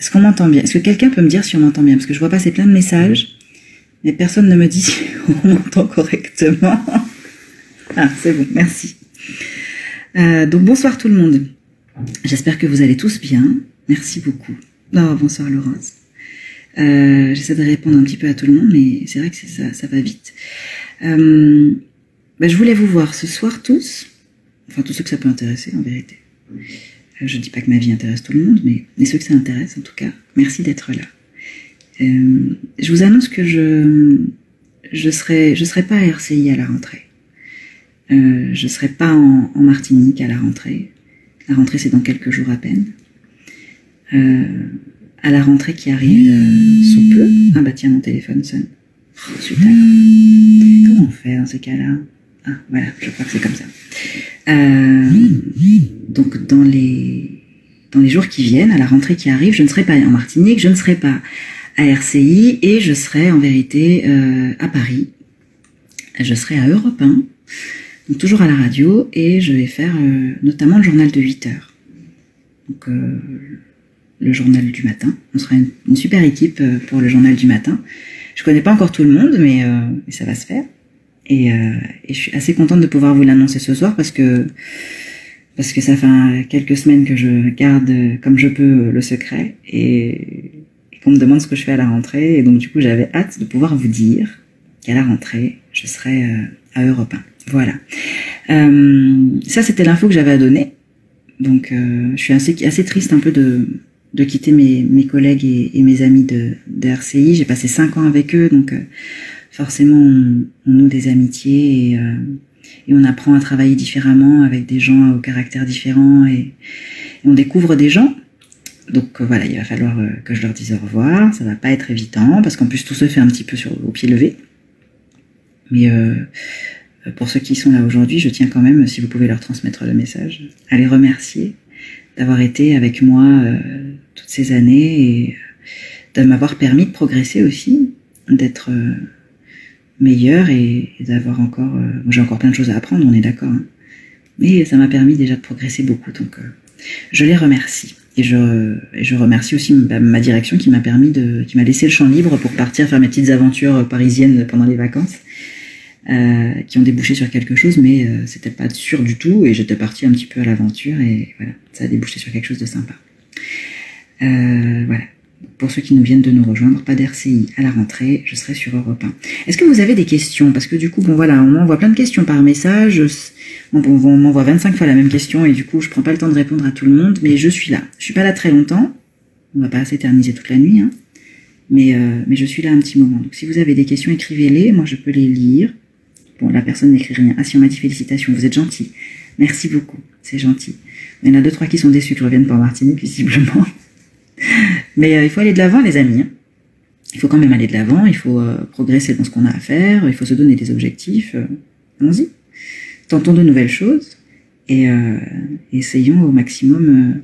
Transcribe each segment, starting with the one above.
Est-ce qu'on m'entend bien? Est-ce que quelqu'un peut me dire si on m'entend bien? Parce que je vois passer plein de messages, mais personne ne me dit si on m'entend correctement. Ah, c'est bon, merci. Donc bonsoir tout le monde. J'espère que vous allez tous bien. Merci beaucoup. Oh, bonsoir Laurence. J'essaie de répondre un petit peu à tout le monde, mais c'est vrai que ça va vite. Je voulais vous voir ce soir tous, enfin tous ceux que ça peut intéresser en vérité. Je dis pas que ma vie intéresse tout le monde, mais ceux que ça intéresse en tout cas. Merci d'être là. Je vous annonce que je serai pas à RCI à la rentrée. Je serai pas en Martinique à la rentrée. La rentrée c'est dans quelques jours à peine. À la rentrée qui arrive sous peu. Ah bah tiens, mon téléphone sonne. Oh, super. Comment on fait dans ces cas-là? Ah voilà, je crois que c'est comme ça. Donc dans les jours qui viennent, à la rentrée qui arrive, je ne serai pas en Martinique, je ne serai pas à RCI et je serai en vérité à Paris. Je serai à Europe 1, donc toujours à la radio, et je vais faire notamment le journal de 8 heures. Donc le journal du matin. On sera une super équipe pour le journal du matin. Je connais pas encore tout le monde, mais ça va se faire. Et je suis assez contente de pouvoir vous l'annoncer ce soir parce que ça fait quelques semaines que je garde comme je peux le secret et qu'on me demande ce que je fais à la rentrée. Et donc du coup, j'avais hâte de pouvoir vous dire qu'à la rentrée, je serai à Europe 1. Voilà. Ça, c'était l'info que j'avais à donner. Donc, je suis assez triste un peu de quitter mes collègues et mes amis de RCI. J'ai passé 5 ans avec eux, donc forcément on noue des amitiés et on apprend à travailler différemment avec des gens au caractère différent et on découvre des gens. Donc voilà, il va falloir que je leur dise au revoir. Ça va pas être évident parce qu'en plus tout se fait un petit peu au pied levé. Mais pour ceux qui sont là aujourd'hui, je tiens quand même, si vous pouvez leur transmettre le message, à les remercier d'avoir été avec moi toutes ces années et de m'avoir permis de progresser aussi, d'être meilleure et d'avoir encore... j'ai encore plein de choses à apprendre, on est d'accord. Hein. Mais ça m'a permis déjà de progresser beaucoup, donc je les remercie. Et je remercie aussi ma direction qui m'a laissé le champ libre pour partir faire mes petites aventures parisiennes pendant les vacances, qui ont débouché sur quelque chose, mais c'était pas sûr du tout, et j'étais partie un petit peu à l'aventure, et voilà, ça a débouché sur quelque chose de sympa. Voilà. Pour ceux qui nous viennent de nous rejoindre, pas d'RCI à la rentrée, je serai sur Europe 1. Est-ce que vous avez des questions? Parce que du coup, bon voilà, on m'envoie plein de questions par message. On m'envoie 25 fois la même question et du coup, je prends pas le temps de répondre à tout le monde, mais je suis là. Je suis pas là très longtemps. On va pas s'éterniser toute la nuit, hein. Mais je suis là un petit moment. Donc si vous avez des questions, écrivez-les. Moi, je peux les lire. Bon, la personne n'écrit rien. Ah si, on m'a dit félicitations, vous êtes gentil. Merci beaucoup, c'est gentil. Il y en a 2-3 qui sont déçus que je revienne pas en Martinique, visiblement. Mais il faut aller de l'avant, les amis. Il faut quand même aller de l'avant, il faut progresser dans ce qu'on a à faire, il faut se donner des objectifs. Allons-y. Tentons de nouvelles choses et essayons au maximum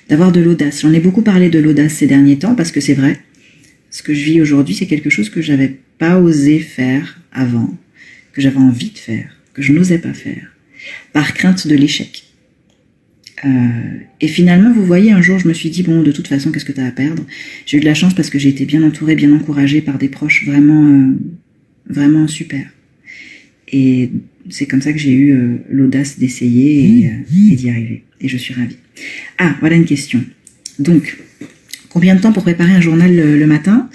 d'avoir de l'audace. J'en ai beaucoup parlé de l'audace ces derniers temps parce que c'est vrai. Ce que je vis aujourd'hui, c'est quelque chose que j'avais pas osé faire avant, que j'avais envie de faire, que je n'osais pas faire, par crainte de l'échec. Et finalement, vous voyez, un jour, je me suis dit, bon, de toute façon, qu'est-ce que tu as à perdre? J'ai eu de la chance parce que j'ai été bien entourée, bien encouragée par des proches vraiment, vraiment super. Et c'est comme ça que j'ai eu l'audace d'essayer et d'y arriver. Et je suis ravie. Ah, voilà une question. Donc, combien de temps pour préparer un journal le matin?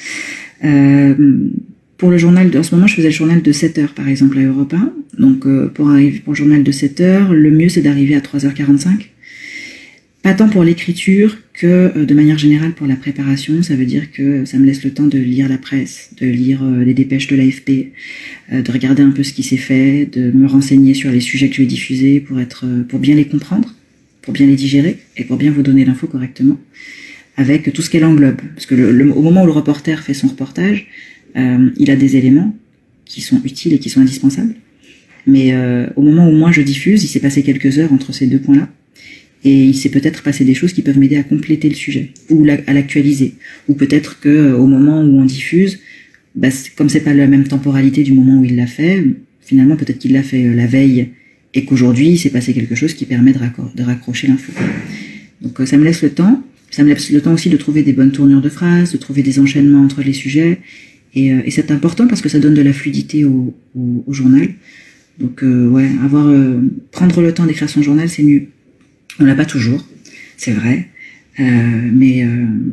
Pour le journal, en ce moment, je faisais le journal de 7 heures, par exemple, à Europe 1. Donc, pour le journal de 7 heures, le mieux, c'est d'arriver à 3h45. Pas tant pour l'écriture que de manière générale pour la préparation. Ça veut dire que ça me laisse le temps de lire la presse, de lire les dépêches de l'AFP, de regarder un peu ce qui s'est fait, de me renseigner sur les sujets que je vais diffuser pour bien les comprendre, pour bien les digérer et pour bien vous donner l'info correctement, avec tout ce qu'elle englobe. Parce que au moment où le reporter fait son reportage, il a des éléments qui sont utiles et qui sont indispensables. Mais au moment où moi je diffuse, il s'est passé quelques heures entre ces deux points-là. Et il s'est peut-être passé des choses qui peuvent m'aider à compléter le sujet, ou à l'actualiser. Ou peut-être que au moment où on diffuse, comme c'est pas la même temporalité du moment où il l'a fait, finalement peut-être qu'il l'a fait la veille, et qu'aujourd'hui il s'est passé quelque chose qui permet de raccrocher l'info. Donc ça me laisse le temps. Ça me laisse le temps aussi de trouver des bonnes tournures de phrases, de trouver des enchaînements entre les sujets. Et c'est important parce que ça donne de la fluidité au journal. Donc ouais, prendre le temps d'écrire son journal, c'est mieux. On l'a pas toujours, c'est vrai. Mais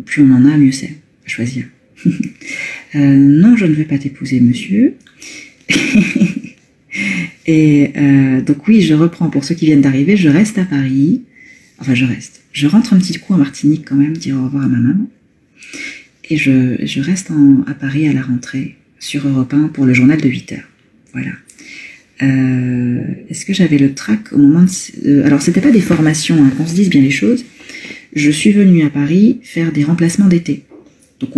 plus on en a, mieux c'est. À choisir. Non, je ne vais pas t'épouser, monsieur. Et donc oui, je reprends pour ceux qui viennent d'arriver, je reste à Paris. Enfin, je reste. Je rentre un petit coup en Martinique quand même, dire au revoir à ma maman. Et je reste à Paris à la rentrée, sur Europe 1, pour le journal de 8 heures. Voilà. Est-ce que j'avais le trac au moment de... alors, c'était pas des formations, hein, qu'on se dise bien les choses. Je suis venue à Paris faire des remplacements d'été. Donc,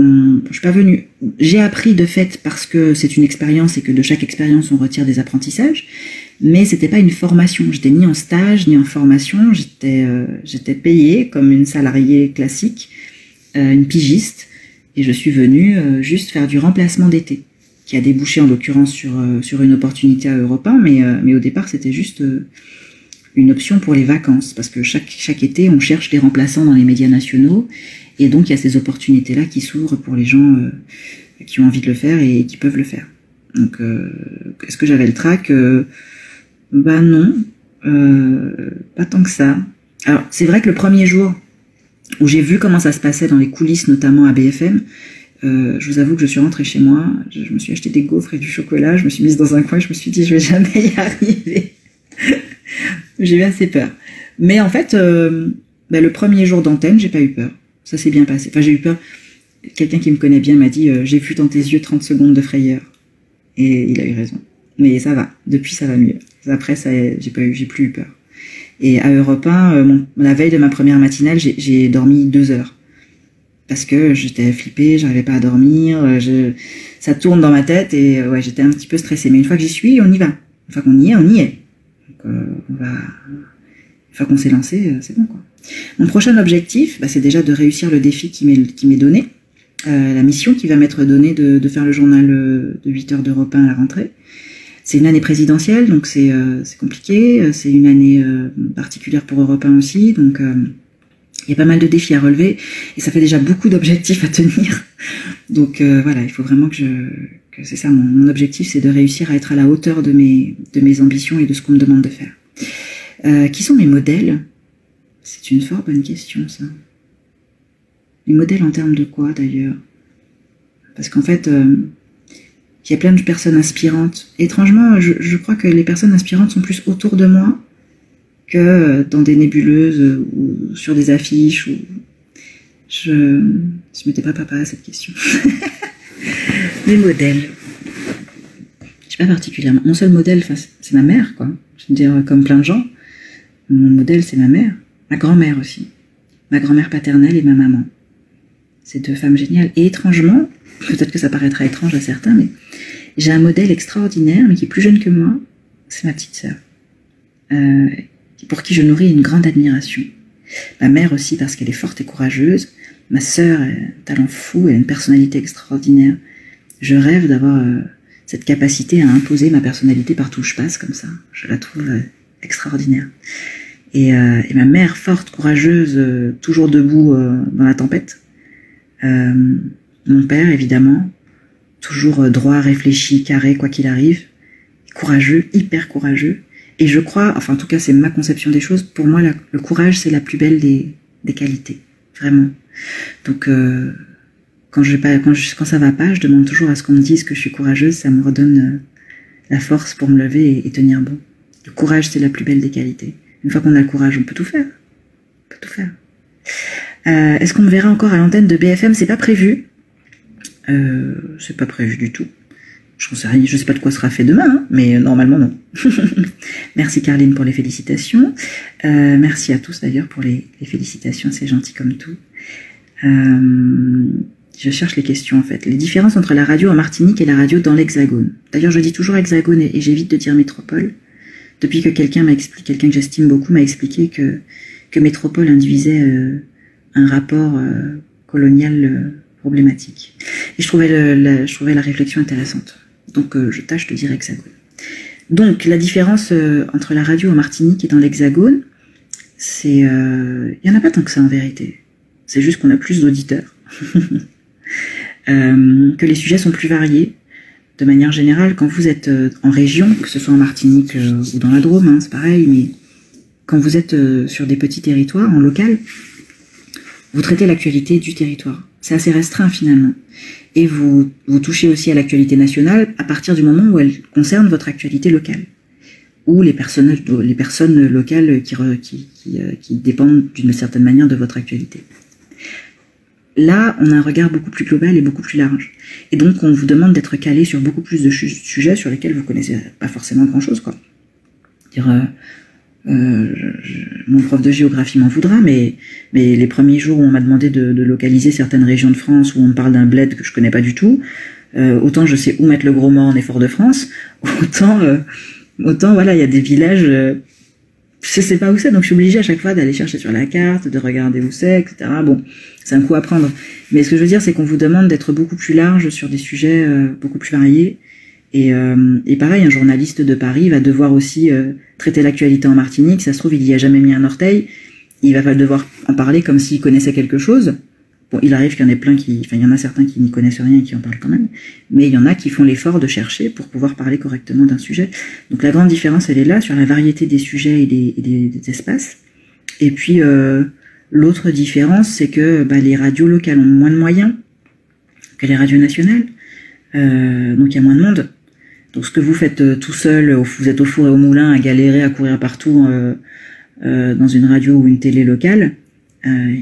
je suis pas venue... J'ai appris de fait parce que c'est une expérience et que de chaque expérience, on retire des apprentissages. Mais c'était pas une formation. J'étais ni en stage, ni en formation. J'étais payée comme une salariée classique, une pigiste. Et je suis venue juste faire du remplacement d'été, qui a débouché en l'occurrence sur une opportunité à Europe 1, mais au départ c'était juste une option pour les vacances, parce que chaque été on cherche les remplaçants dans les médias nationaux, et donc il y a ces opportunités-là qui s'ouvrent pour les gens qui ont envie de le faire et qui peuvent le faire. Donc est-ce que j'avais le trac? Bah non, pas tant que ça. Alors c'est vrai que le premier jour où j'ai vu comment ça se passait dans les coulisses, notamment à BFM, je vous avoue que je suis rentrée chez moi, je me suis acheté des gaufres et du chocolat, je me suis mise dans un coin et je me suis dit je vais jamais y arriver. J'ai eu assez peur. Mais en fait, le premier jour d'antenne, j'ai pas eu peur. Ça s'est bien passé. Enfin, j'ai eu peur. Quelqu'un qui me connaît bien m'a dit j'ai vu dans tes yeux 30 secondes de frayeur. Et il a eu raison. Mais ça va. Depuis, ça va mieux. Après, j'ai plus eu peur. Et à Europe 1, la veille de ma première matinale, j'ai dormi 2 heures. Parce que j'étais flippée, j'arrivais pas à dormir, ça tourne dans ma tête et ouais, j'étais un petit peu stressée. Mais une fois que j'y suis, on y va. Une fois qu'on y est, on y est. Donc une fois qu'on s'est lancé, c'est bon quoi. Mon prochain objectif, c'est déjà de réussir le défi qui m'est donné. La mission qui va m'être donnée de faire le journal de 8 heures d'Europe 1 à la rentrée. C'est une année présidentielle, donc c'est compliqué. C'est une année particulière pour Europe 1 aussi, donc il y a pas mal de défis à relever et ça fait déjà beaucoup d'objectifs à tenir. Donc voilà, il faut vraiment que c'est ça mon objectif, c'est de réussir à être à la hauteur de mes ambitions et de ce qu'on me demande de faire. Qui sont mes modèles? C'est une fort bonne question, ça. Les modèles en termes de quoi, d'ailleurs? Parce qu'en fait, il y a plein de personnes inspirantes. Étrangement, je crois que les personnes inspirantes sont plus autour de moi que dans des nébuleuses ou sur des affiches. Je m'étais pas préparée à cette question. Mes modèles. Je sais pas particulièrement. Mon seul modèle, c'est ma mère, quoi. Je veux dire, comme plein de gens. Mon modèle, c'est ma mère. Ma grand-mère aussi. Ma grand-mère paternelle et ma maman. Ces 2 femmes géniales. Et étrangement, peut-être que ça paraîtra étrange à certains, mais j'ai un modèle extraordinaire, mais qui est plus jeune que moi. C'est ma petite sœur. Pour qui je nourris une grande admiration. Ma mère aussi parce qu'elle est forte et courageuse. Ma sœur a un talent fou et une personnalité extraordinaire. Je rêve d'avoir cette capacité à imposer ma personnalité partout où je passe comme ça. Je la trouve extraordinaire. Et ma mère forte, courageuse, toujours debout dans la tempête. Mon père évidemment, toujours droit, réfléchi, carré, quoi qu'il arrive. Courageux, hyper courageux. Et je crois, enfin en tout cas c'est ma conception des choses, pour moi le courage c'est la plus belle des qualités, vraiment. Donc quand ça va pas, je demande toujours à ce qu'on me dise que je suis courageuse, ça me redonne la force pour me lever et tenir bon. Le courage c'est la plus belle des qualités. Une fois qu'on a le courage, on peut tout faire. On peut tout faire. Est-ce qu'on me verra encore à l'antenne de BFM? C'est pas prévu. C'est pas prévu du tout. Je sais pas de quoi sera fait demain, hein, mais normalement non. Merci Carline pour les félicitations. Merci à tous d'ailleurs pour les félicitations, c'est gentil comme tout. Je cherche les questions en fait. Les différences entre la radio en Martinique et la radio dans l'Hexagone. D'ailleurs je dis toujours Hexagone et j'évite de dire métropole. Depuis que quelqu'un que j'estime beaucoup m'a expliqué que métropole induisait un rapport colonial problématique. Et je trouvais la réflexion intéressante. Donc je tâche de dire Hexagone. Donc la différence entre la radio en Martinique et dans l'Hexagone, c'est il y en a pas tant que ça en vérité. c'est juste qu'on a plus d'auditeurs, que les sujets sont plus variés. De manière générale, quand vous êtes en région, que ce soit en Martinique ou dans la Drôme, hein, c'est pareil, mais quand vous êtes sur des petits territoires, en local, vous traitez l'actualité du territoire. C'est assez restreint finalement. Et vous touchez aussi à l'actualité nationale à partir du moment où elle concerne votre actualité locale. Ou les personnes locales qui dépendent d'une certaine manière de votre actualité. Là, on a un regard beaucoup plus global et beaucoup plus large. Et donc, on vous demande d'être calé sur beaucoup plus de sujets sur lesquels vous connaissez pas forcément grand-chose, quoi. Mon prof de géographie m'en voudra, mais les premiers jours où on m'a demandé de localiser certaines régions de France où on me parle d'un bled que je connais pas du tout, autant je sais où mettre le Gros Morne et Fort-de-France, autant voilà, il y a des villages, je sais pas où c'est, donc je suis obligée à chaque fois d'aller chercher sur la carte, de regarder où c'est, etc. Bon, c'est un coup à prendre. Mais ce que je veux dire, c'est qu'on vous demande d'être beaucoup plus large sur des sujets beaucoup plus variés. Et pareil, un journaliste de Paris va devoir aussi traiter l'actualité en Martinique. Ça se trouve, il y a jamais mis un orteil. Il va devoir en parler comme s'il connaissait quelque chose. Bon, il arrive qu'il y en ait plein il y en a certains qui n'y connaissent rien et qui en parlent quand même. Mais il y en a qui font l'effort de chercher pour pouvoir parler correctement d'un sujet. Donc la grande différence, elle est là, sur la variété des sujets et des espaces. Et puis, l'autre différence, c'est que les radios locales ont moins de moyens que les radios nationales. Donc il y a moins de monde. Donc ce que vous faites tout seul, vous êtes au four et au moulin à galérer, à courir partout dans une radio ou une télé locale.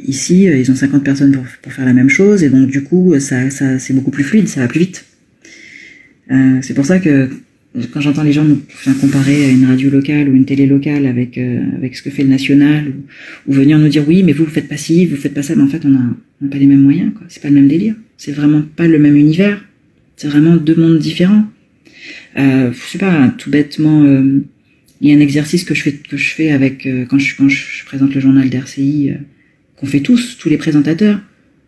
Ici, ils ont 50 personnes pour faire la même chose, et donc du coup, ça c'est beaucoup plus fluide, ça va plus vite. C'est pour ça que quand j'entends les gens nous comparer à une radio locale ou une télé locale avec ce que fait le national, ou venir nous dire oui, mais vous faites pas ci, vous faites pas ça, mais en fait on n'a pas les mêmes moyens, quoi. C'est pas le même délire, c'est vraiment pas le même univers, c'est vraiment deux mondes différents. Je sais pas, tout bêtement, il y a un exercice que je fais avec quand je présente le journal d'RCI, qu'on fait tous les présentateurs.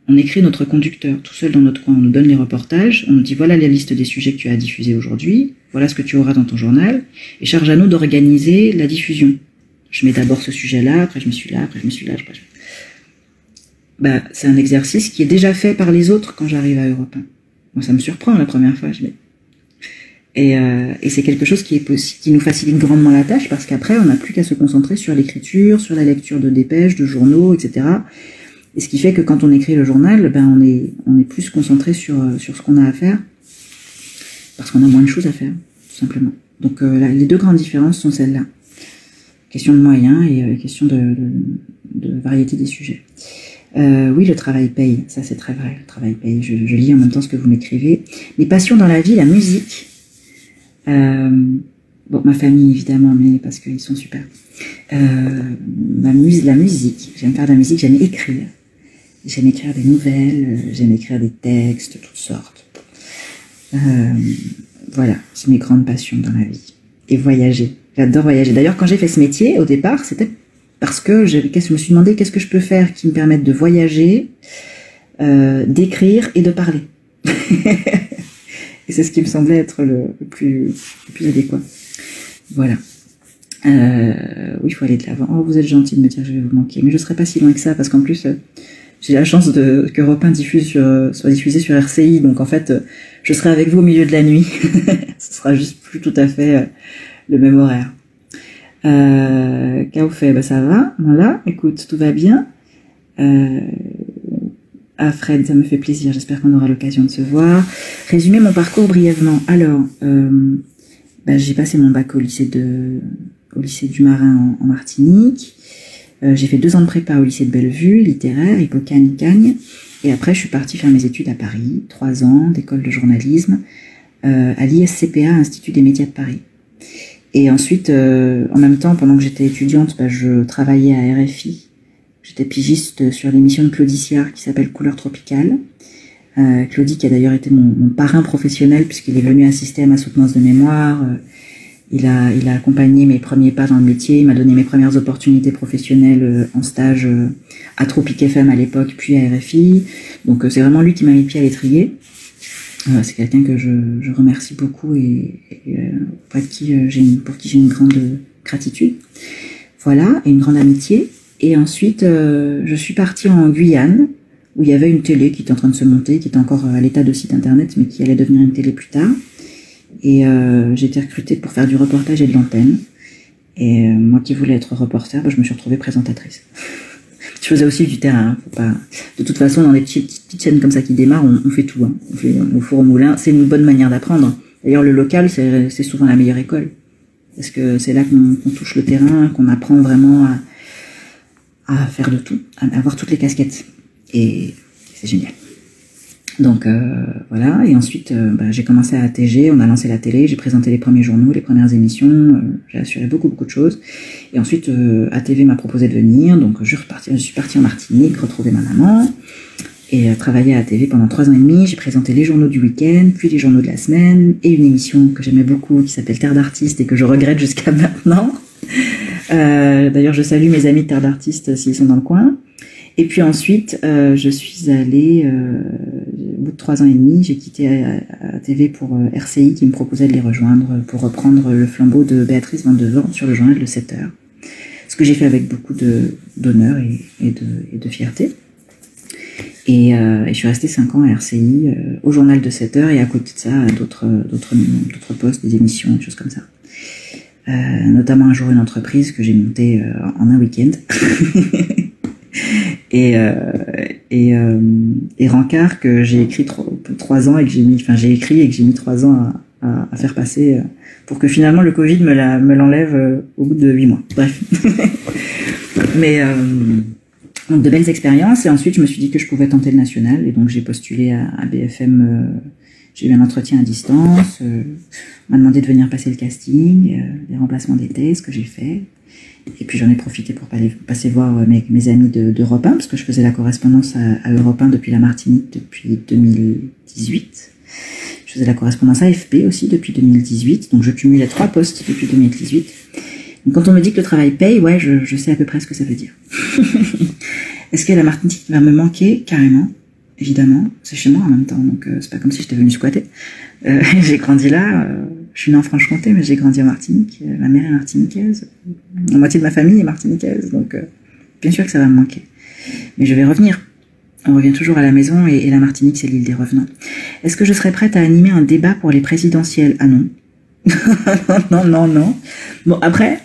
On écrit notre conducteur tout seul dans notre coin, on nous donne les reportages, on nous dit voilà la liste des sujets que tu as diffusés aujourd'hui, voilà ce que tu auras dans ton journal, et charge à nous d'organiser la diffusion. Je mets d'abord ce sujet-là, après je me suis là, après je me suis là, après c'est un exercice qui est déjà fait par les autres quand j'arrive à Europe 1. Moi ça me surprend la première fois, et c'est quelque chose qui nous facilite grandement la tâche, parce qu'après on n'a plus qu'à se concentrer sur l'écriture, sur la lecture de dépêches, de journaux, etc. Et ce qui fait que quand on écrit le journal, on est plus concentré sur ce qu'on a à faire, parce qu'on a moins de choses à faire, tout simplement. Donc les deux grandes différences sont celles-là. Question de moyens et question de variété des sujets. Oui, le travail paye, ça c'est très vrai, le travail paye. Je lis en même temps ce que vous m'écrivez. Les passions dans la vie, la musique. Bon, ma famille évidemment, mais parce qu'ils sont super. La musique, j'aime faire de la musique, j'aime écrire. J'aime écrire des nouvelles, j'aime écrire des textes, toutes sortes. Voilà, c'est mes grandes passions dans la vie. Et voyager, j'adore voyager. D'ailleurs, quand j'ai fait ce métier, au départ, c'était parce que je me suis demandé qu'est-ce que je peux faire qui me permette de voyager, d'écrire et de parler. Et c'est ce qui me semblait être le plus adéquat. Voilà. Oui, il faut aller de l'avant. Oh, vous êtes gentil de me dire que je vais vous manquer. Mais je serai pas si loin que ça, parce qu'en plus, j'ai la chance que Europe 1 soit diffusé sur RCI. Donc en fait, je serai avec vous au milieu de la nuit. Ce sera juste plus tout à fait le même horaire. Qu'a fait, ça va. Voilà, écoute, tout va bien. Ah Fred, ça me fait plaisir, j'espère qu'on aura l'occasion de se voir. Résumer mon parcours brièvement. Alors, j'ai passé mon bac au lycée du Marin en Martinique. J'ai fait 2 ans de prépa au lycée de Bellevue, littéraire, Hippocagne. Et après, je suis partie faire mes études à Paris, 3 ans d'école de journalisme, à l'ISCPA, Institut des médias de Paris. Et ensuite, en même temps, pendant que j'étais étudiante, je travaillais à RFI. J'étais pigiste sur l'émission de Claudie Siard qui s'appelle Couleurs tropicales. Claudie qui a d'ailleurs été mon parrain professionnel puisqu'il est venu assister à ma soutenance de mémoire. Il a accompagné mes premiers pas dans le métier, il m'a donné mes premières opportunités professionnelles en stage à Tropic FM à l'époque, puis à RFI. Donc c'est vraiment lui qui m'a mis le pied à l'étrier. C'est quelqu'un que je remercie beaucoup et pour qui j'ai une grande gratitude. Voilà, et une grande amitié. Et ensuite, je suis partie en Guyane, où il y avait une télé qui était en train de se monter, qui était encore à l'état de site internet, mais qui allait devenir une télé plus tard. Et j'ai été recrutée pour faire du reportage et de l'antenne. Et moi qui voulais être reporter, je me suis retrouvée présentatrice. Je faisais aussi du terrain. Hein, faut pas... De toute façon, dans des petites chaînes comme ça qui démarrent, on fait tout. Hein. On fait au four au moulin. C'est une bonne manière d'apprendre. D'ailleurs, le local, c'est souvent la meilleure école. Parce que c'est là qu'on touche le terrain, qu'on apprend vraiment à faire de tout, à avoir toutes les casquettes. Et c'est génial. Donc voilà, et ensuite j'ai commencé à ATG, on a lancé la télé, j'ai présenté les premiers journaux, les premières émissions, j'ai assuré beaucoup de choses. Et ensuite ATV m'a proposé de venir, donc je suis partie en Martinique, retrouver ma maman, et travailler à ATV pendant 3 ans et demi. J'ai présenté les journaux du week-end, puis les journaux de la semaine, et une émission que j'aimais beaucoup qui s'appelle Terre d'artistes et que je regrette jusqu'à maintenant. D'ailleurs je salue mes amis de Terre d'artistes s'ils sont dans le coin. Et puis ensuite, je suis allée, au bout de 3 ans et demi, j'ai quitté ATV pour RCI qui me proposait de les rejoindre pour reprendre le flambeau de Béatrice Van de Vorn sur le journal de 7 heures. Ce que j'ai fait avec beaucoup d'honneur et de fierté. Et je suis restée 5 ans à RCI, au journal de 7 heures et à côté de ça, d'autres postes, des émissions, des choses comme ça. Notamment un jour une entreprise que j'ai montée en un week-end. Et Rancard que j'ai écrit 3 ans et que j'ai mis 3 ans à faire passer pour que finalement le Covid me l'enlève au bout de 8 mois. Bref. Mais donc de belles expériences, et ensuite je me suis dit que je pouvais tenter le national et donc j'ai postulé à BFM. J'ai eu un entretien à distance, on m'a demandé de venir passer le casting, les remplacements d'été, ce que j'ai fait. Et puis j'en ai profité pour passer voir mes amis d'Europe 1, parce que je faisais la correspondance à Europe 1 depuis la Martinique depuis 2018. Je faisais la correspondance à AFP aussi depuis 2018, donc je cumulais 3 postes depuis 2018. Donc quand on me dit que le travail paye, ouais, je sais à peu près ce que ça veut dire. Est-ce que la Martinique va me manquer? Carrément, évidemment. C'est chez moi en même temps, donc c'est pas comme si j'étais venue squatter. J'ai grandi là. Je suis née en Franche-Comté, mais j'ai grandi en Martinique. Ma mère est martiniquaise. La moitié de ma famille est martiniquaise, donc bien sûr que ça va me manquer. Mais je vais revenir. On revient toujours à la maison et la Martinique, c'est l'île des revenants. Est-ce que je serais prête à animer un débat pour les présidentielles? Ah non. Non. Bon, après,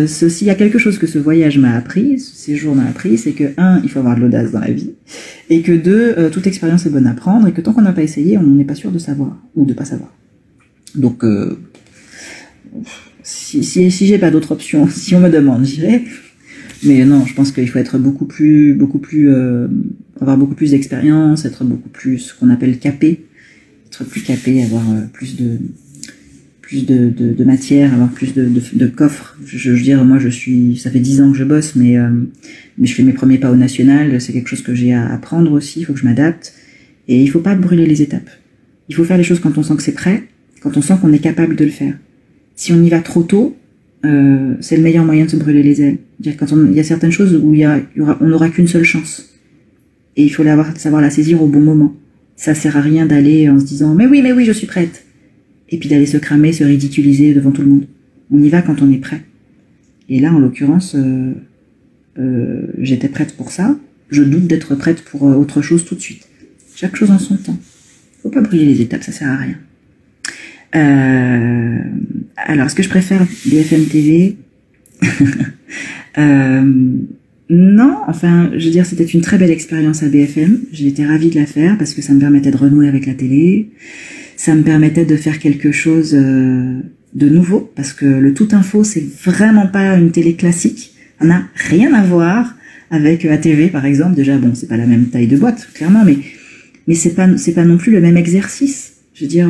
s'il y a quelque chose que ce voyage m'a appris, ce séjour m'a appris, c'est que 1, il faut avoir de l'audace dans la vie, et que 2, toute expérience est bonne à prendre, et que tant qu'on n'a pas essayé, on n'est pas sûr de savoir, ou de pas savoir. Donc, si j'ai pas d'autre option, si on me demande, j'irai. Mais non, je pense qu'il faut être avoir beaucoup plus d'expérience, être beaucoup plus, ce qu'on appelle capé, être plus capé, avoir plus de matière, avoir plus de coffre. Je veux dire, moi, ça fait 10 ans que je bosse, mais je fais mes premiers pas au national, c'est quelque chose que j'ai à apprendre aussi, il faut que je m'adapte. Et il faut pas brûler les étapes. Il faut faire les choses quand on sent que c'est prêt, quand on sent qu'on est capable de le faire. Si on y va trop tôt, c'est le meilleur moyen de se brûler les ailes. C'est-à-dire quand il y a certaines choses où on n'aura qu'une seule chance. Et il faut savoir la saisir au bon moment. Ça sert à rien d'aller en se disant mais oui, je suis prête. Et puis d'aller se cramer, se ridiculiser devant tout le monde. On y va quand on est prêt. Et là, en l'occurrence, j'étais prête pour ça. Je doute d'être prête pour autre chose tout de suite. Chaque chose en son temps. Faut pas brûler les étapes, ça sert à rien. Alors, est-ce que je préfère BFM TV? Non, enfin, je veux dire, c'était une très belle expérience à BFM. J'ai été ravie de la faire parce que ça me permettait de renouer avec la télé. Ça me permettait de faire quelque chose de nouveau parce que le Tout Info, c'est vraiment pas une télé classique. Ça n'a rien à voir avec ATV, par exemple. Déjà, bon, c'est pas la même taille de boîte, clairement, mais c'est pas non plus le même exercice. Je veux dire,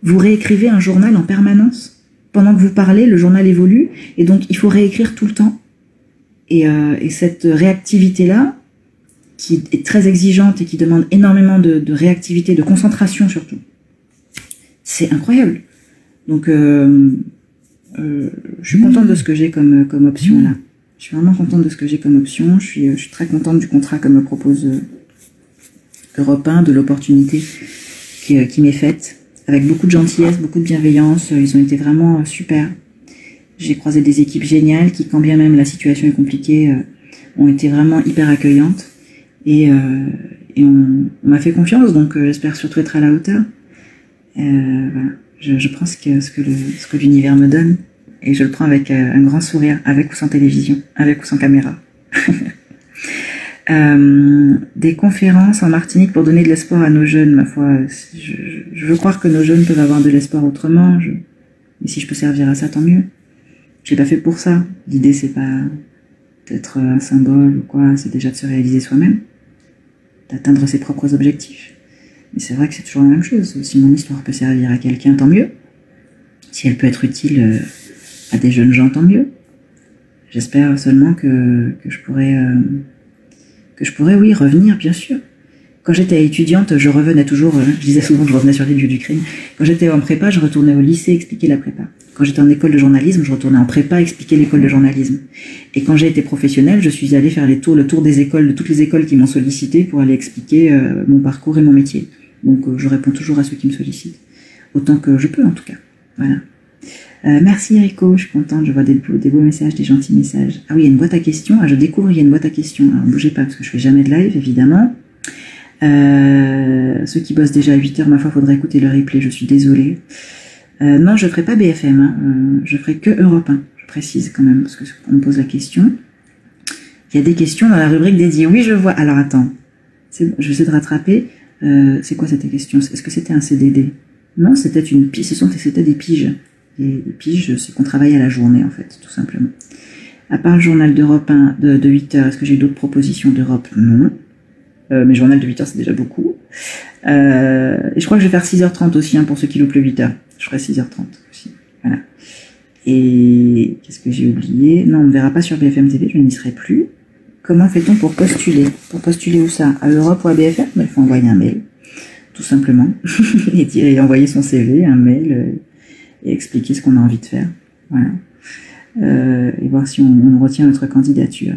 vous réécrivez un journal en permanence. Pendant que vous parlez, le journal évolue, et donc il faut réécrire tout le temps. Et cette réactivité-là, qui est très exigeante et qui demande énormément de réactivité, de concentration surtout, c'est incroyable. Donc, je suis contente de ce que j'ai comme option là. Je suis vraiment contente de ce que j'ai comme option. Je suis très contente du contrat que me propose Europe 1, de l'opportunité qui m'est faite, avec beaucoup de gentillesse, beaucoup de bienveillance. Ils ont été vraiment super. J'ai croisé des équipes géniales qui, quand bien même la situation est compliquée, ont été vraiment hyper accueillantes. Et on m'a fait confiance, donc j'espère surtout être à la hauteur. Voilà. Je prends ce que l'univers me donne, et je le prends avec un grand sourire, avec ou sans télévision, avec ou sans caméra. Des conférences en Martinique pour donner de l'espoir à nos jeunes, ma foi. Je veux croire que nos jeunes peuvent avoir de l'espoir autrement. Et si je peux servir à ça, tant mieux. Je l'ai pas fait pour ça. L'idée, c'est pas d'être un symbole ou quoi, c'est déjà de se réaliser soi-même, d'atteindre ses propres objectifs. Mais c'est vrai que c'est toujours la même chose. Si mon histoire peut servir à quelqu'un, tant mieux. Si elle peut être utile à des jeunes gens, tant mieux. J'espère seulement que je pourrais, oui, revenir, bien sûr. Quand j'étais étudiante, je revenais toujours, je disais souvent que je revenais sur les lieux du crime. Quand j'étais en prépa, je retournais au lycée expliquer la prépa. Quand j'étais en école de journalisme, je retournais en prépa expliquer l'école de journalisme. Et quand j'ai été professionnelle, je suis allée faire le tour des écoles, de toutes les écoles qui m'ont sollicité pour aller expliquer mon parcours et mon métier. Donc je réponds toujours à ceux qui me sollicitent. Autant que je peux, en tout cas. Voilà. Merci Rico, je suis contente, je vois des beaux messages, des gentils messages. Ah oui, il y a une boîte à questions. Ah, je découvre, il y a une boîte à questions. Alors bougez pas, parce que je fais jamais de live, évidemment. Ceux qui bossent déjà à 8h, ma foi, faudrait écouter le replay, je suis désolée. Non, je ferai pas BFM, hein. Je ferai que Europe 1, je précise quand même, parce qu'on me pose la question. Il y a des questions dans la rubrique dédiée. Oui, je vois. Alors attends, je vais essayer de rattraper. C'est quoi cette question? Est-ce que c'était un CDD? Non, c'était une pige, c'était des piges. Et les piges, c'est qu'on travaille à la journée, en fait, tout simplement. À part le journal d'Europe 1 de 8h, est-ce que j'ai d'autres propositions d'Europe? Non. Mais journal de 8h, c'est déjà beaucoup. Et je crois que je vais faire 6h30 aussi, hein, pour ceux qui loupent le 8h. Je ferai 6h30 aussi. Voilà. Et qu'est-ce que j'ai oublié? Non, on ne me verra pas sur BFM TV, je n'y serai plus. Comment fait-on pour postuler? Pour postuler où ça? À Europe ou à BFM? Il faut envoyer un mail, tout simplement. et envoyer son CV, un mail, et expliquer ce qu'on a envie de faire. Voilà. Et voir si on retient notre candidature.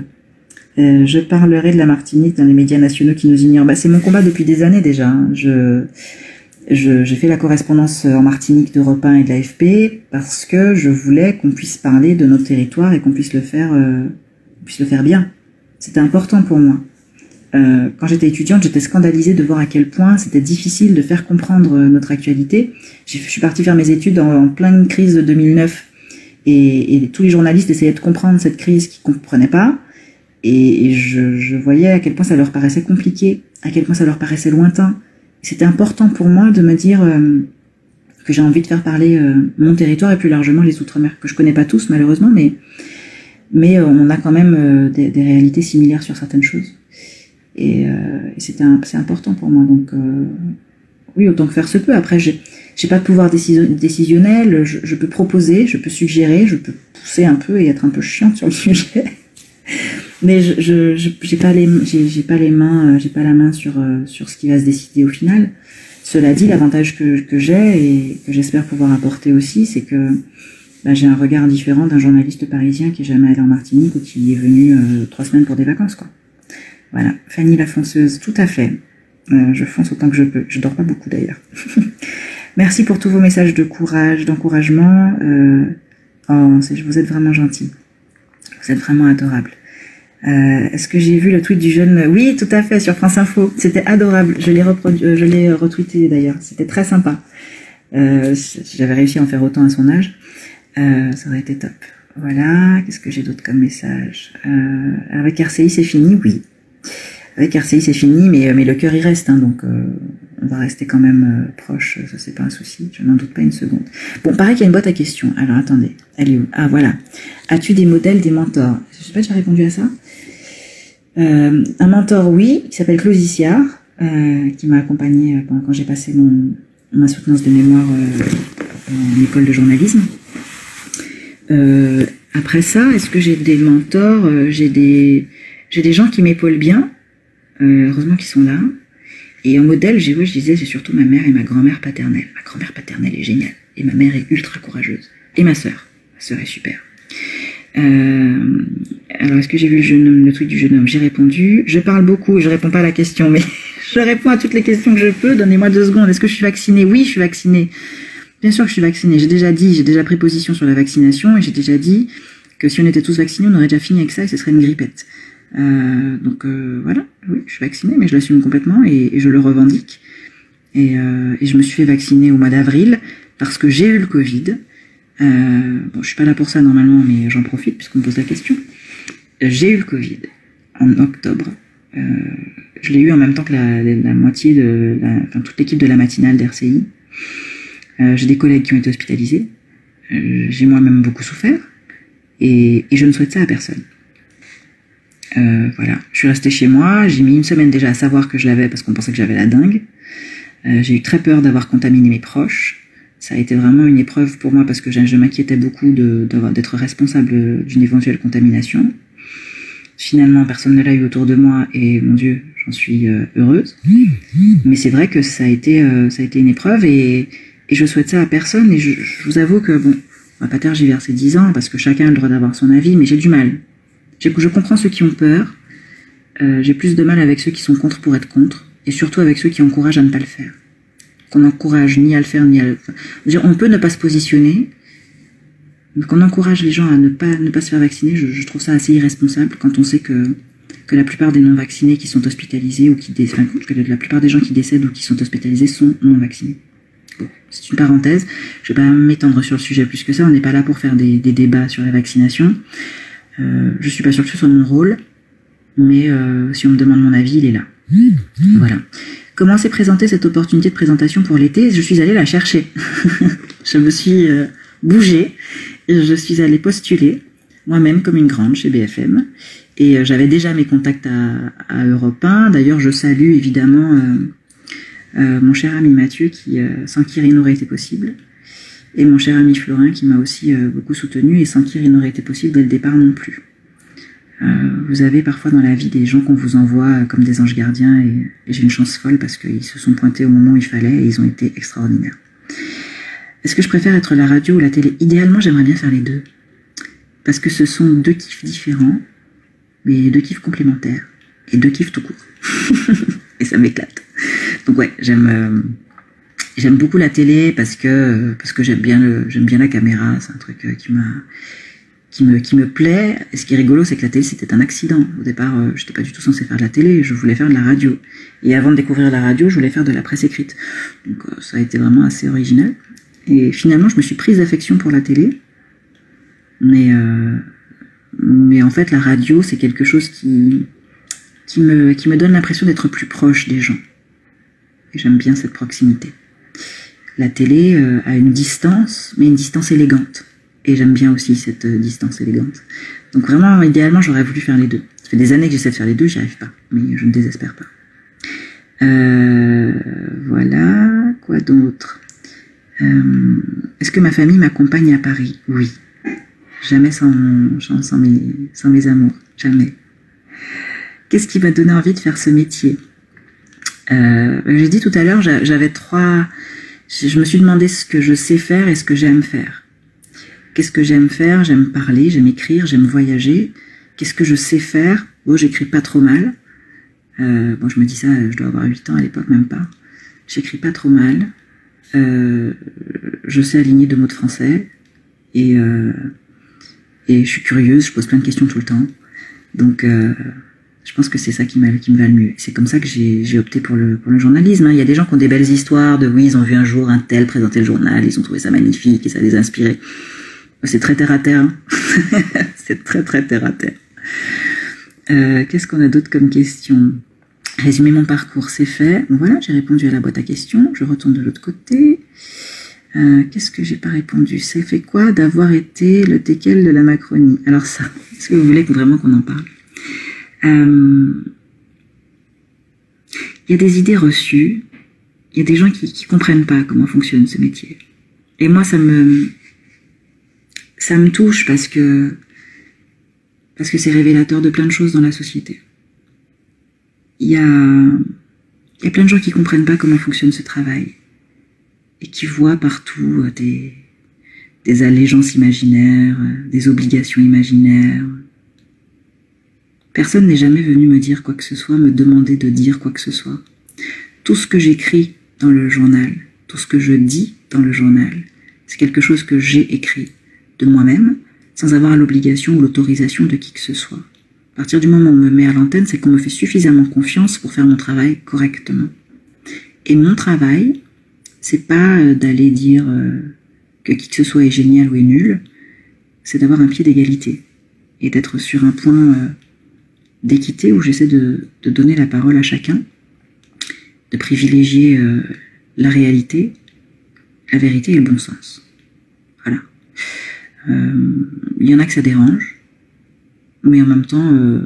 Je parlerai de la Martinique dans les médias nationaux qui nous ignorent. Bah, c'est mon combat depuis des années déjà. Hein. J'ai fait la correspondance en Martinique d'Europe 1 et de l'AFP parce que je voulais qu'on puisse parler de notre territoire et qu'on puisse le faire bien. C'était important pour moi. Quand j'étais étudiante, j'étais scandalisée de voir à quel point c'était difficile de faire comprendre notre actualité. Je suis partie faire mes études en pleine crise de 2009 et tous les journalistes essayaient de comprendre cette crise qu'ils comprenaient pas. Et je voyais à quel point ça leur paraissait compliqué, à quel point ça leur paraissait lointain. C'était important pour moi de me dire que j'ai envie de faire parler mon territoire et plus largement les Outre-mer, que je connais pas tous malheureusement, mais on a quand même des réalités similaires sur certaines choses. Et c'est important pour moi. Donc oui, autant que faire se peut. Après, j'ai pas de pouvoir décisionnel. Je peux proposer, je peux suggérer, je peux pousser un peu et être un peu chiante sur le sujet. Mais j'ai pas la main sur ce qui va se décider au final. Cela dit, l'avantage que j'ai et que j'espère pouvoir apporter aussi, c'est que j'ai un regard différent d'un journaliste parisien qui est jamais allé en Martinique ou qui est venu 3 semaines pour des vacances, quoi. Voilà, Fanny la fonceuse, tout à fait. Je fonce autant que je peux. Je dors pas beaucoup d'ailleurs. Merci pour tous vos messages de courage, d'encouragement. Vous êtes vraiment gentils. Vous êtes vraiment adorables. Est-ce que j'ai vu le tweet du jeune? Oui, tout à fait, sur France Info. C'était adorable. Je l'ai retweeté d'ailleurs. C'était très sympa. J'avais réussi à en faire autant à son âge. Ça aurait été top. Voilà. Qu'est-ce que j'ai d'autre comme message? Avec RCI, c'est fini? Oui. Avec RCI, c'est fini, mais le cœur y reste, hein, donc on va rester quand même proche. Ça, c'est pas un souci. Je n'en doute pas une seconde. Bon, pareil qu'il y a une boîte à questions. Alors, attendez. Elle est où? Ah, voilà. As-tu des modèles, des mentors? Je sais pas si j'ai répondu à ça. Un mentor, oui, qui s'appelle Claude Issiard, qui m'a accompagné quand j'ai passé ma soutenance de mémoire en école de journalisme. Après ça, est-ce que j'ai des mentors? J'ai des gens qui m'épaulent bien, heureusement qu'ils sont là. Et en modèle, je disais, j'ai surtout ma mère et ma grand-mère paternelle. Ma grand-mère paternelle est géniale, et ma mère est ultra courageuse. Et ma sœur est super. Alors, est-ce que j'ai vu le tweet du jeune homme? J'ai répondu. Je parle beaucoup, je réponds pas à la question, mais je réponds à toutes les questions que je peux. Donnez-moi 2 secondes. Est-ce que je suis vaccinée? Oui, je suis vaccinée. Bien sûr que je suis vaccinée. J'ai déjà pris position sur la vaccination et j'ai déjà dit que si on était tous vaccinés, on aurait déjà fini avec ça et ce serait une grippette. Voilà, oui, je suis vaccinée, mais je l'assume complètement et je le revendique. Et je me suis fait vacciner au mois d'avril parce que j'ai eu le Covid. Bon, je suis pas là pour ça normalement, mais j'en profite puisqu'on me pose la question. J'ai eu le Covid en octobre. Je l'ai eu en même temps que la moitié toute l'équipe de la matinale d'RCI. J'ai des collègues qui ont été hospitalisés. J'ai moi-même beaucoup souffert. Et je ne souhaite ça à personne. Voilà. Je suis restée chez moi. J'ai mis une semaine déjà à savoir que je l'avais parce qu'on pensait que j'avais la dingue. J'ai eu très peur d'avoir contaminé mes proches. Ça a été vraiment une épreuve pour moi parce que je m'inquiétais beaucoup d'être responsable d'une éventuelle contamination. Finalement, personne ne l'a eu autour de moi et mon Dieu, j'en suis heureuse. Mais c'est vrai que ça a été une épreuve et je souhaite ça à personne. Et je vous avoue que bon, on va pas tergiverser 10 ans parce que chacun a le droit d'avoir son avis, mais j'ai du mal. Je comprends ceux qui ont peur. J'ai plus de mal avec ceux qui sont contre pour être contre et surtout avec ceux qui encouragent à ne pas le faire. Qu'on encourage ni à le faire ni à le faire. Dire, on peut ne pas se positionner. Qu'on encourage les gens à ne pas se faire vacciner, je trouve ça assez irresponsable quand on sait que la plupart des non-vaccinés qui sont hospitalisés ou que la plupart des gens qui décèdent ou qui sont hospitalisés sont non-vaccinés. Bon, c'est une parenthèse, je vais pas m'étendre sur le sujet plus que ça, on n'est pas là pour faire des débats sur la vaccination. Je suis pas sûre que ce soit mon rôle, mais si on me demande mon avis, il est là. Voilà. Comment s'est présentée cette opportunité de présentation pour l'été? Je suis allée la chercher. Je me suis bougée et je suis allée postuler moi-même comme une grande chez BFM. Et j'avais déjà mes contacts à Europe 1. D'ailleurs, je salue évidemment mon cher ami Mathieu, sans qui rien n'aurait été possible. Et mon cher ami Florin, qui m'a aussi beaucoup soutenu et sans qui rien n'aurait été possible dès le départ non plus. Vous avez parfois dans la vie des gens qu'on vous envoie comme des anges gardiens et j'ai une chance folle parce qu'ils se sont pointés au moment où il fallait et ils ont été extraordinaires. Est-ce que je préfère être la radio ou la télé? Idéalement, j'aimerais bien faire les deux. Parce que ce sont deux kiffs différents, mais deux kiffs complémentaires. Et deux kiffs tout court. Et ça m'éclate. Donc ouais, j'aime beaucoup la télé parce que j'aime bien la caméra. C'est un truc qui me plaît. Et ce qui est rigolo, c'est que la télé, c'était un accident. Au départ, j'étais pas du tout censée faire de la télé, je voulais faire de la radio. Et avant de découvrir la radio, je voulais faire de la presse écrite. Donc ça a été vraiment assez original. Et finalement, je me suis prise d'affection pour la télé. Mais en fait, la radio, c'est quelque chose qui me donne l'impression d'être plus proche des gens. Et j'aime bien cette proximité. La télé a une distance, mais une distance élégante. Et j'aime bien aussi cette distance élégante. Donc vraiment, idéalement, j'aurais voulu faire les deux. Ça fait des années que j'essaie de faire les deux, j'y arrive pas. Mais je ne désespère pas. Voilà. Quoi d'autre? Est-ce que ma famille m'accompagne à Paris? Oui. Jamais sans mes amours. Jamais. Qu'est-ce qui m'a donné envie de faire ce métier? J'ai dit tout à l'heure, je me suis demandé ce que je sais faire et ce que j'aime faire. Qu'est-ce que j'aime faire? J'aime parler, j'aime écrire, j'aime voyager. Qu'est-ce que je sais faire? Bon, j'écris pas trop mal. Bon, je me dis ça, je dois avoir 8 ans à l'époque, même pas. J'écris pas trop mal. Je sais aligner 2 mots de français. Et je suis curieuse, je pose plein de questions tout le temps. Donc, je pense que c'est ça qui me va le mieux. C'est comme ça que j'ai opté pour le journalisme. Hein. Il y a des gens qui ont des belles histoires de oui, ils ont vu un jour un tel présenter le journal, ils ont trouvé ça magnifique et ça les a inspirés. C'est très terre à terre. Hein. C'est très très terre à terre. Qu'est-ce qu'on a d'autre comme question? Résumer mon parcours, c'est fait. Bon, voilà, j'ai répondu à la boîte à questions. Je retourne de l'autre côté. Qu'est-ce que j'ai pas répondu? Ça fait quoi d'avoir été le teckel de la Macronie? Alors ça, est-ce que vous voulez vraiment qu'on en parle? Il y a des idées reçues. Il y a des gens qui comprennent pas comment fonctionne ce métier. Et moi, ça me touche parce que c'est révélateur de plein de choses dans la société. Il y a plein de gens qui comprennent pas comment fonctionne ce travail et qui voient partout des allégeances imaginaires, des obligations imaginaires. Personne n'est jamais venu me dire quoi que ce soit, me demander de dire quoi que ce soit. Tout ce que j'écris dans le journal, tout ce que je dis dans le journal. C'est quelque chose que j'ai écrit de moi-même, sans avoir l'obligation ou l'autorisation de qui que ce soit. À partir du moment où on me met à l'antenne, c'est qu'on me fait suffisamment confiance pour faire mon travail correctement. Et mon travail, c'est pas d'aller dire que qui que ce soit est génial ou est nul, c'est d'avoir un pied d'égalité et d'être sur un point d'équité où j'essaie de donner la parole à chacun, de privilégier la réalité, la vérité et le bon sens. Voilà. Il y en a que ça dérange, mais en même temps,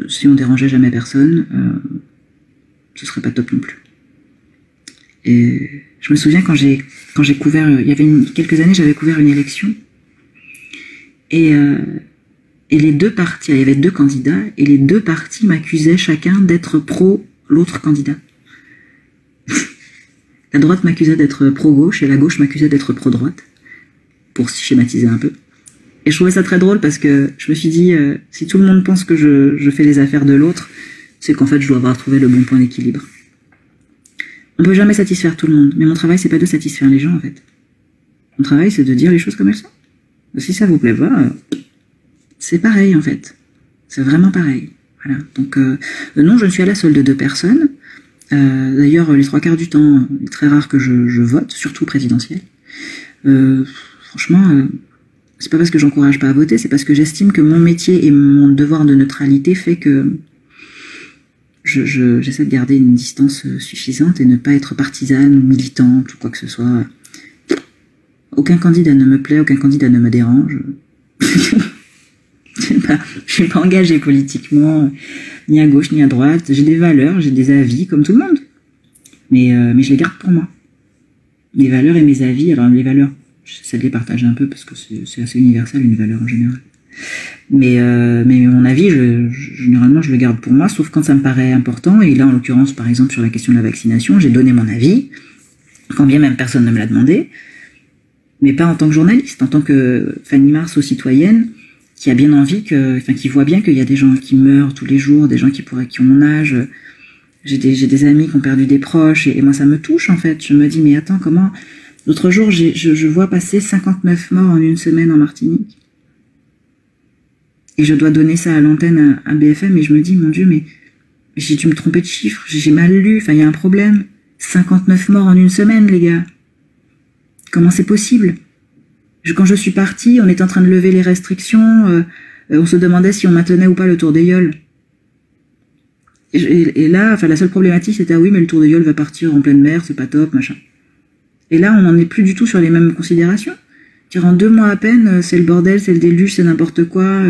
si on dérangeait jamais personne, ce serait pas top non plus. Et je me souviens quand j'ai couvert, il y avait quelques années, j'avais couvert une élection, et les deux partis, il y avait deux candidats, et les deux partis m'accusaient chacun d'être pro l'autre candidat. La droite m'accusait d'être pro-gauche, et la gauche m'accusait d'être pro-droite, pour schématiser un peu. Et je trouvais ça très drôle parce que je me suis dit, si tout le monde pense que je fais les affaires de l'autre, c'est qu'en fait je dois avoir trouvé le bon point d'équilibre. On peut jamais satisfaire tout le monde, mais mon travail c'est pas de satisfaire les gens en fait. Mon travail c'est de dire les choses comme elles sont. Si ça vous plaît pas, c'est pareil en fait. C'est vraiment pareil. Voilà. Donc non, je ne suis à la solde de deux personnes. D'ailleurs, les trois quarts du temps, il est très rare que je vote, surtout présidentiel. Franchement, c'est pas parce que j'encourage pas à voter, c'est parce que j'estime que mon métier et mon devoir de neutralité fait que j'essaie de garder une distance suffisante et ne pas être partisane ou militante ou quoi que ce soit. Aucun candidat ne me plaît, aucun candidat ne me dérange. Je suis pas engagée politiquement, ni à gauche ni à droite. J'ai des valeurs, j'ai des avis, comme tout le monde. Mais je les garde pour moi. Mes valeurs et mes avis, alors les valeurs, j'essaie de les partager un peu parce que c'est assez universel, une valeur en général. Mais mon avis, généralement, je le garde pour moi, sauf quand ça me paraît important. Et là, en l'occurrence, par exemple, sur la question de la vaccination, j'ai donné mon avis, quand bien même personne ne me l'a demandé, mais pas en tant que journaliste, en tant que Fanny Mars aux citoyennes, qui a bien envie qui voit bien qu'il y a des gens qui meurent tous les jours, des gens qui ont mon âge. J'ai des amis qui ont perdu des proches, et moi, ça me touche, en fait. Je me dis, mais attends, comment... L'autre jour, je vois passer 59 morts en une semaine en Martinique. Et je dois donner ça à l'antenne à BFM, et je me dis, mon Dieu, mais j'ai dû me tromper de chiffre, j'ai mal lu, il y a un problème. 59 morts en une semaine, les gars. Comment c'est possible? Quand je suis partie, on était en train de lever les restrictions, on se demandait si on maintenait ou pas le tour des Yoles. Et là, la seule problématique, c'était, ah oui, mais le tour des Yoles va partir en pleine mer, c'est pas top, machin. Et là, on n'en est plus du tout sur les mêmes considérations. En 2 mois à peine, c'est le bordel, c'est le déluge, c'est n'importe quoi.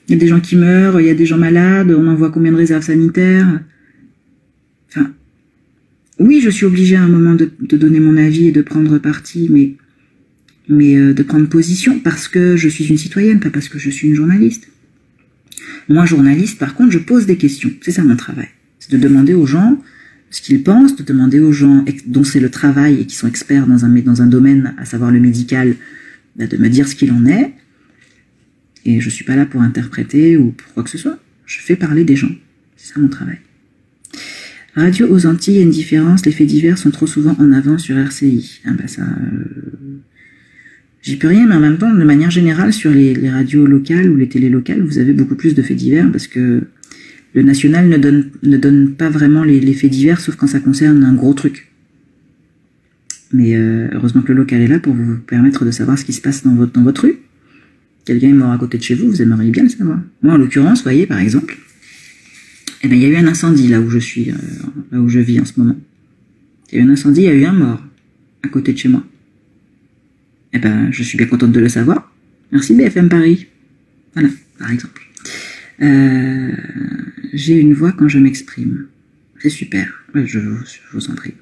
Il y a des gens qui meurent, il y a des gens malades, on envoie combien de réserves sanitaires. Enfin, oui, je suis obligée à un moment de donner mon avis et de prendre parti, mais de prendre position parce que je suis une citoyenne, pas parce que je suis une journaliste. Moi, journaliste, par contre, je pose des questions. C'est ça mon travail. C'est de demander aux gens ce qu'ils pensent, de demander aux gens dont c'est le travail et qui sont experts dans un domaine, à savoir le médical, de me dire ce qu'il en est. Et je suis pas là pour interpréter ou pour quoi que ce soit. Je fais parler des gens. C'est ça mon travail. Radio aux Antilles, il y a une différence. Les faits divers sont trop souvent en avant sur RCI. Ah bah ça... J'y peux rien, mais en même temps, de manière générale, sur les radios locales ou les télés locales, vous avez beaucoup plus de faits divers parce que le national ne donne pas vraiment les faits divers, sauf quand ça concerne un gros truc. Mais heureusement que le local est là pour vous permettre de savoir ce qui se passe dans votre rue. Quelqu'un est mort à côté de chez vous, vous aimeriez bien le savoir. Moi, en l'occurrence, vous voyez, par exemple, il y a eu un incendie là où je suis, là où je vis en ce moment. Il y a eu un incendie, il y a eu un mort à côté de chez moi. Je suis bien contente de le savoir. Merci BFM Paris. Voilà, par exemple. J'ai une voix quand je m'exprime. C'est super. Je vous en prie.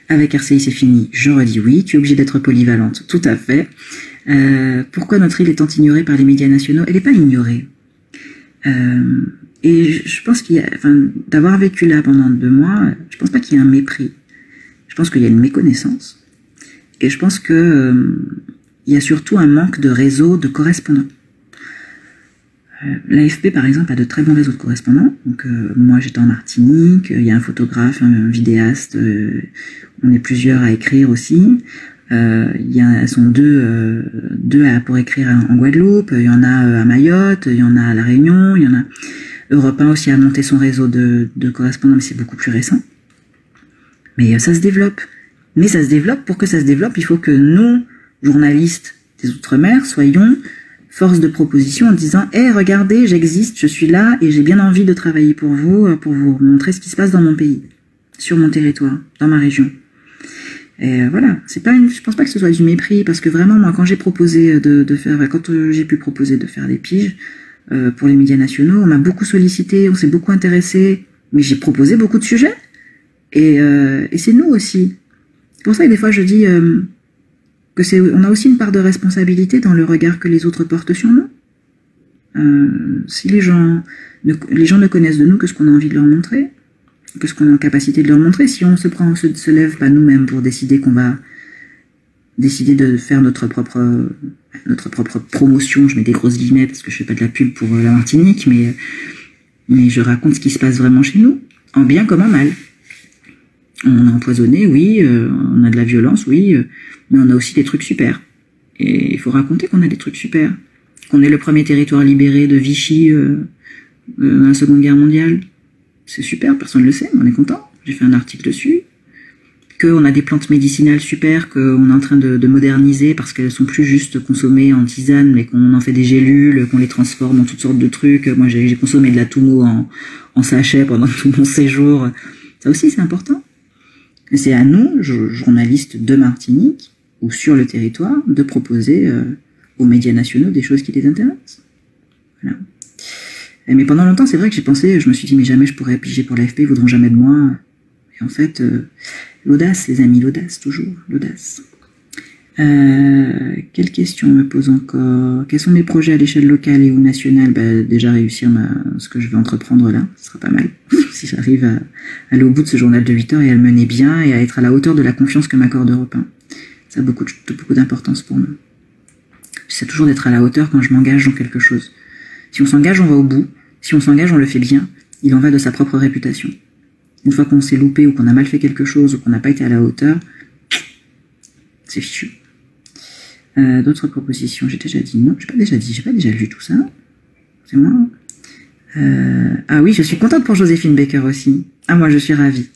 Avec RCI, c'est fini. Je redis oui. Tu es obligée d'être polyvalente. Tout à fait. Pourquoi notre île est tant ignorée par les médias nationaux? Elle n'est pas ignorée. Et je pense qu'il y a, d'avoir vécu là pendant 2 mois, je pense pas qu'il y ait un mépris. Je pense qu'il y a une méconnaissance. Et je pense que il y a surtout un manque de réseau de correspondants. L'AFP, par exemple, a de très bons réseaux de correspondants. Donc, moi, j'étais en Martinique, il y a un photographe, un vidéaste, on est plusieurs à écrire aussi. Elles sont deux pour écrire en Guadeloupe, il y en a à Mayotte, il y en a à La Réunion, il y en a... Europe 1 aussi a monté son réseau de correspondants, mais c'est beaucoup plus récent. Mais ça se développe. Mais ça se développe, pour que ça se développe, il faut que nous, journalistes des Outre-mer, soyons force de proposition en disant « Hey, regardez, j'existe, je suis là et j'ai bien envie de travailler pour vous montrer ce qui se passe dans mon pays, sur mon territoire, dans ma région. » Et voilà, je pense pas que ce soit du mépris, parce que vraiment, moi, quand j'ai proposé quand j'ai pu proposer de faire des piges pour les médias nationaux, on m'a beaucoup sollicité, on s'est beaucoup intéressé, mais j'ai proposé beaucoup de sujets. Et c'est nous aussi. C'est pour ça que des fois je dis on a aussi une part de responsabilité dans le regard que les autres portent sur nous. Si les gens ne connaissent de nous que ce qu'on a envie de leur montrer, que ce qu'on est en capacité de leur montrer, si on se lève pas nous-mêmes pour décider qu'on va décider de faire notre propre promotion, je mets des grosses guillemets parce que je fais pas de la pub pour la Martinique, mais je raconte ce qui se passe vraiment chez nous, en bien comme en mal. On est empoisonné, oui, on a de la violence, oui, mais on a aussi des trucs super. Et il faut raconter qu'on a des trucs super. Qu'on est le premier territoire libéré de Vichy dans la Seconde Guerre mondiale. C'est super, personne ne le sait, mais on est content. J'ai fait un article dessus. Qu'on a des plantes médicinales super, qu'on est en train de moderniser parce qu'elles sont plus juste consommées en tisane, mais qu'on en fait des gélules, qu'on les transforme en toutes sortes de trucs. Moi, j'ai consommé de la Toumo en sachet pendant tout mon séjour. Ça aussi, c'est important. Et c'est à nous, journalistes de Martinique, ou sur le territoire, de proposer aux médias nationaux des choses qui les intéressent. Voilà. Mais pendant longtemps, c'est vrai que je me suis dit, mais jamais je pourrais piger pour l'AFP, ils voudront jamais de moi. Et en fait, l'audace, les amis, l'audace, toujours, l'audace. Quelle question me pose encore? Quels sont mes projets à l'échelle locale et ou nationale? Déjà réussir ce que je vais entreprendre là, ce sera pas mal. Si j'arrive à aller au bout de ce journal de 8 heures et à le mener bien et à être à la hauteur de la confiance que m'accorde Europe 1. Ça a beaucoup d'importance pour nous. J'essaie toujours d'être à la hauteur quand je m'engage dans quelque chose. Si on s'engage, on va au bout. Si on s'engage, on le fait bien. Il en va de sa propre réputation. Une fois qu'on s'est loupé ou qu'on a mal fait quelque chose ou qu'on n'a pas été à la hauteur, c'est fichu. D'autres propositions, j'ai déjà dit non, j'ai pas déjà lu tout ça. C'est moi. Ah oui, je suis contente pour Joséphine Baker aussi. Ah, moi je suis ravie.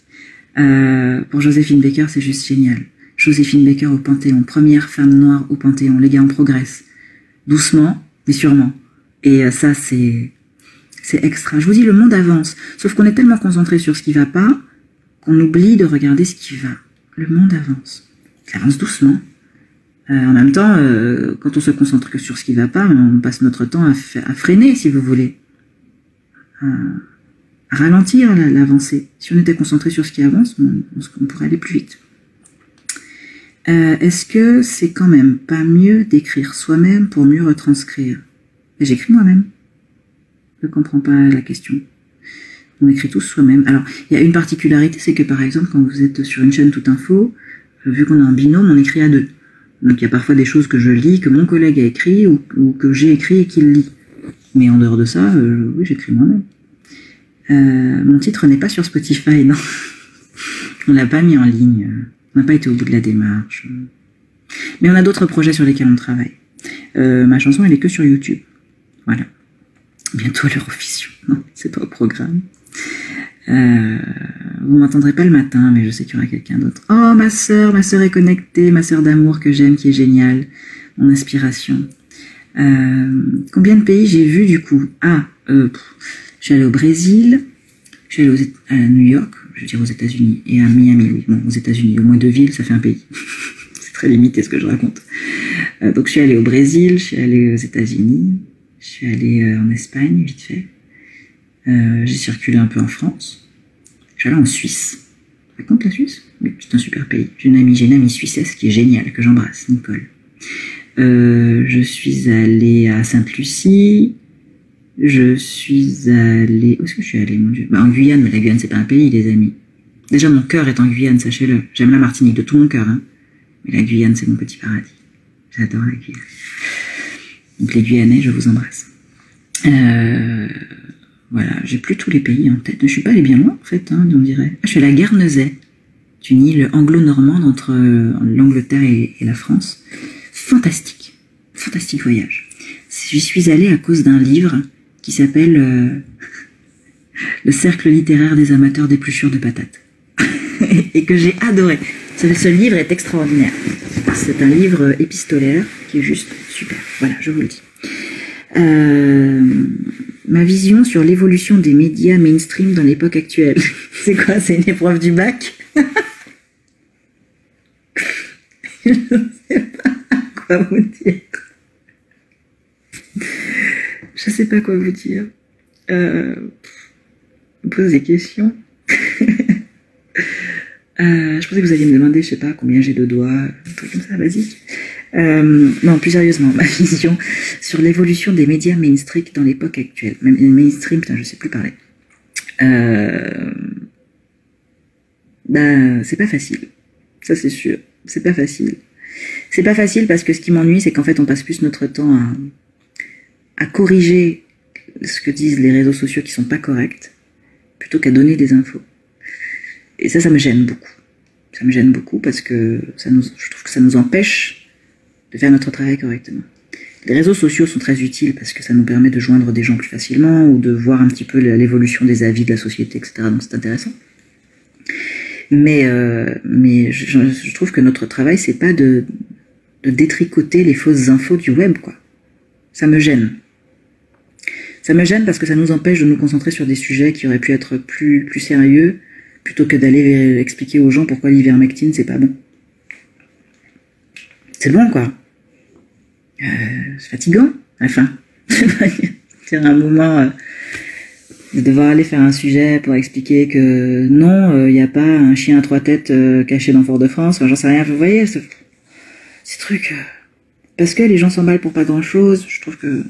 Pour Joséphine Baker, c'est juste génial. Joséphine Baker au Panthéon, première femme noire au Panthéon. Les gars, on progresse. Doucement, mais sûrement. Et ça, c'est extra. Je vous dis, le monde avance. Sauf qu'on est tellement concentré sur ce qui va pas, qu'on oublie de regarder ce qui va. Le monde avance. Il avance doucement. En même temps, quand on se concentre que sur ce qui va pas, on passe notre temps à freiner, si vous voulez. À ralentir l'avancée. Si on était concentré sur ce qui avance, on pourrait aller plus vite. Est-ce que c'est quand même pas mieux d'écrire soi-même pour mieux retranscrire? J'écris moi-même. Je ne comprends pas la question. On écrit tous soi-même. Alors, il y a une particularité, c'est que par exemple, quand vous êtes sur une chaîne Toute Info, vu qu'on a un binôme, on écrit à deux. Donc il y a parfois des choses que je lis, que mon collègue a écrit, ou que j'ai écrit et qu'il lit. Mais en dehors de ça, oui, j'écris moi-même. Mon titre n'est pas sur Spotify, non. On l'a pas mis en ligne. On n'a pas été au bout de la démarche. Mais on a d'autres projets sur lesquels on travaille. Ma chanson, elle est que sur YouTube. Voilà. Bientôt l'Eurovision. Non, c'est pas au programme. Vous m'entendrez pas le matin, mais je sais qu'il y aura quelqu'un d'autre. Oh, ma sœur est connectée, ma sœur d'amour que j'aime, qui est géniale. Mon inspiration. Combien de pays j'ai vu du coup? Je suis allée au Brésil, je suis allée à New York, je veux dire aux États-Unis, et à Miami, oui. Bon, aux États-Unis, au moins 2 villes, ça fait un pays. C'est très limité ce que je raconte. Donc je suis allée au Brésil, je suis allée aux États-Unis, je suis allée en Espagne, vite fait. J'ai circulé un peu en France. Je suis allée en Suisse. Ça compte la Suisse? Oui, c'est un super pays. J'ai une amie suissesse qui est géniale, que j'embrasse, Nicole. Je suis allée à Sainte-Lucie. Je suis allée... Où est-ce que je suis allée, mon Dieu? En Guyane, mais la Guyane, c'est pas un pays, les amis. Déjà, mon cœur est en Guyane, sachez-le. J'aime la Martinique de tout mon cœur, hein. Mais la Guyane, c'est mon petit paradis. J'adore la Guyane. Donc les Guyanais, je vous embrasse. Voilà, j'ai plus tous les pays en tête. Je suis pas allée bien loin, en fait, hein, on dirait. Je suis allée à Guernesey. d'une île anglo-normande entre l'Angleterre et la France. Fantastique. Fantastique voyage. J'y suis allée à cause d'un livre qui s'appelle Le cercle littéraire des amateurs d'épluchures de patates. Et que j'ai adoré. Ce livre est extraordinaire. C'est un livre épistolaire qui est juste super. Voilà, je vous le dis. Ma vision sur l'évolution des médias mainstream dans l'époque actuelle. C'est quoi? C'est une épreuve du bac? Je ne sais pas quoi vous dire. Je sais pas quoi vous dire. Vous posez des questions. Je pensais que vous alliez me demander, je sais pas, combien j'ai de doigts, un truc comme ça, vas-y. Non, plus sérieusement, ma vision sur l'évolution des médias mainstream dans l'époque actuelle. Même mainstream, putain, je sais plus parler. C'est pas facile. Ça, c'est sûr. C'est pas facile. C'est pas facile parce que ce qui m'ennuie, c'est qu'en fait, on passe plus notre temps à corriger ce que disent les réseaux sociaux qui sont pas corrects, plutôt qu'à donner des infos. Et ça me gêne beaucoup. Ça me gêne beaucoup parce que je trouve que ça nous empêche de faire notre travail correctement. Les réseaux sociaux sont très utiles parce que ça nous permet de joindre des gens plus facilement ou de voir un petit peu l'évolution des avis de la société, etc. Donc c'est intéressant. Mais je trouve que notre travail, c'est pas de détricoter les fausses infos du web, quoi. Ça me gêne. Ça me gêne parce que ça nous empêche de nous concentrer sur des sujets qui auraient pu être plus sérieux, plutôt que d'aller expliquer aux gens pourquoi l'ivermectine, c'est pas bon. C'est bon, quoi. C'est fatigant, à la fin. C'est un moment de devoir aller faire un sujet pour expliquer que non, il n'y a pas un chien à 3 têtes caché dans Fort-de-France, enfin, j'en sais rien, vous voyez, ces trucs. Parce que les gens s'emballent pour pas grand-chose, je trouve que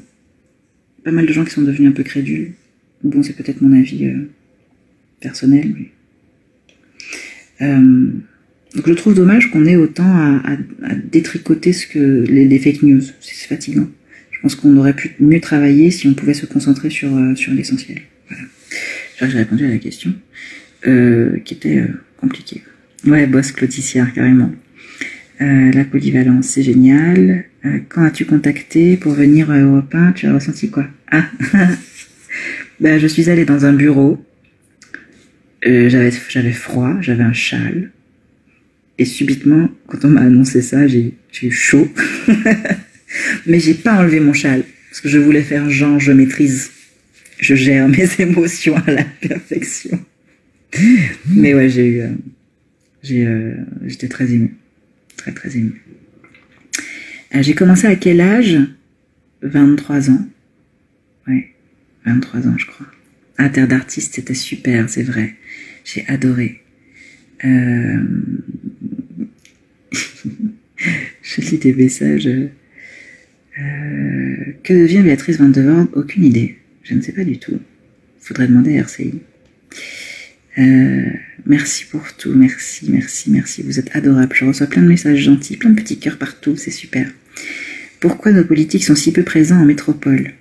pas mal de gens qui sont devenus un peu crédules. Bon, c'est peut-être mon avis personnel, mais... donc je trouve dommage qu'on ait autant à détricoter les fake news. C'est fatigant. Je pense qu'on aurait pu mieux travailler si on pouvait se concentrer sur l'essentiel. Voilà. J'espère que j'ai répondu à la question qui était compliquée. Ouais, boss Cloticiard, carrément. La polyvalence, c'est génial. Quand as-tu contacté pour venir à Europe 1? Tu as ressenti quoi? Ah, je suis allée dans un bureau. J'avais froid, j'avais un châle. Et subitement, quand on m'a annoncé ça, j'ai eu chaud. Mais j'ai pas enlevé mon châle. Parce que je voulais faire genre, je maîtrise. Je gère mes émotions à la perfection. Mais ouais, j'étais très émue. Très, très émue. J'ai commencé à quel âge? 23 ans. Ouais, 23 ans, je crois. Ah, Terre d'artiste, c'était super, c'est vrai. J'ai adoré. Je lis des messages. Que devient Béatrice Van de Voorde? Aucune idée. Je ne sais pas du tout. Faudrait demander à RCI. Merci pour tout. Merci, merci, merci. Vous êtes adorables. Je reçois plein de messages gentils, plein de petits cœurs partout. C'est super. Pourquoi nos politiques sont si peu présents en métropole?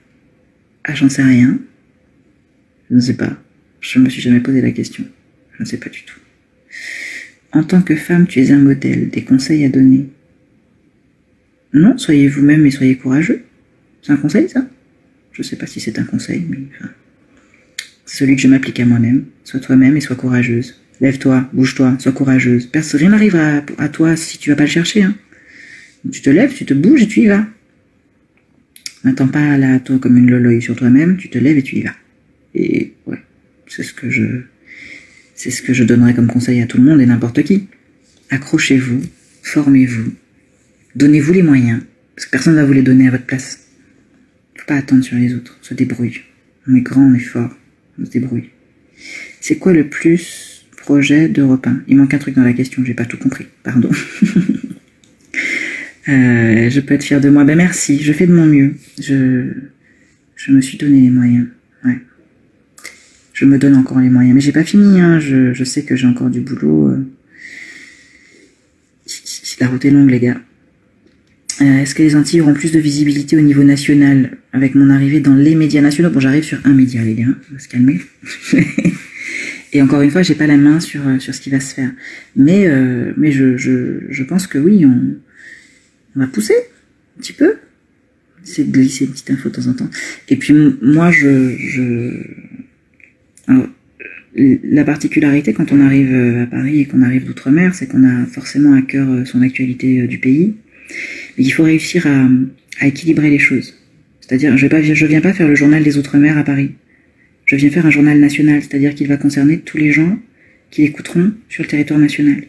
Ah, j'en sais rien. Je ne sais pas. Je me suis jamais posé la question. Je ne sais pas du tout. En tant que femme, tu es un modèle. Des conseils à donner? Non, soyez vous-même et soyez courageux. C'est un conseil, ça? Je ne sais pas si c'est un conseil, mais enfin, c'est celui que je m'applique à moi-même. Sois toi-même et sois courageuse. Lève-toi, bouge-toi, sois courageuse. Rien n'arrivera à toi si tu vas pas le chercher. Hein. Tu te lèves, tu te bouges et tu y vas. N'attends pas là, toi, comme une loloï sur toi-même. Tu te lèves et tu y vas. Et ouais, c'est ce que je donnerais comme conseil à tout le monde et n'importe qui. Accrochez-vous, formez-vous, donnez-vous les moyens, parce que personne ne va vous les donner à votre place. Faut pas attendre sur les autres, on se débrouille. On est grand, on est fort, on se débrouille. C'est quoi le plus projet d'Europe 1? Il manque un truc dans la question, j'ai pas tout compris, pardon. Je peux être fière de moi. Ben merci, je fais de mon mieux. Je me suis donné les moyens. Ouais. Je me donne encore les moyens. Mais j'ai pas fini, hein. Je sais que j'ai encore du boulot. La route est longue, les gars. Est-ce que les Antilles auront plus de visibilité au niveau national avec mon arrivée dans les médias nationaux? Bon, j'arrive sur un média, les gars. On va se calmer. Et encore une fois, j'ai pas la main sur ce qui va se faire. Mais je pense que oui, on va pousser un petit peu. C'est de glisser une petite info de temps en temps. Et puis moi, alors, la particularité quand on arrive à Paris et qu'on arrive d'outre-mer, c'est qu'on a forcément à cœur son actualité du pays. Mais il faut réussir à équilibrer les choses. C'est-à-dire, je viens pas faire le journal des Outre-mer à Paris. Je viens faire un journal national, c'est-à-dire qu'il va concerner tous les gens qui l'écouteront sur le territoire national.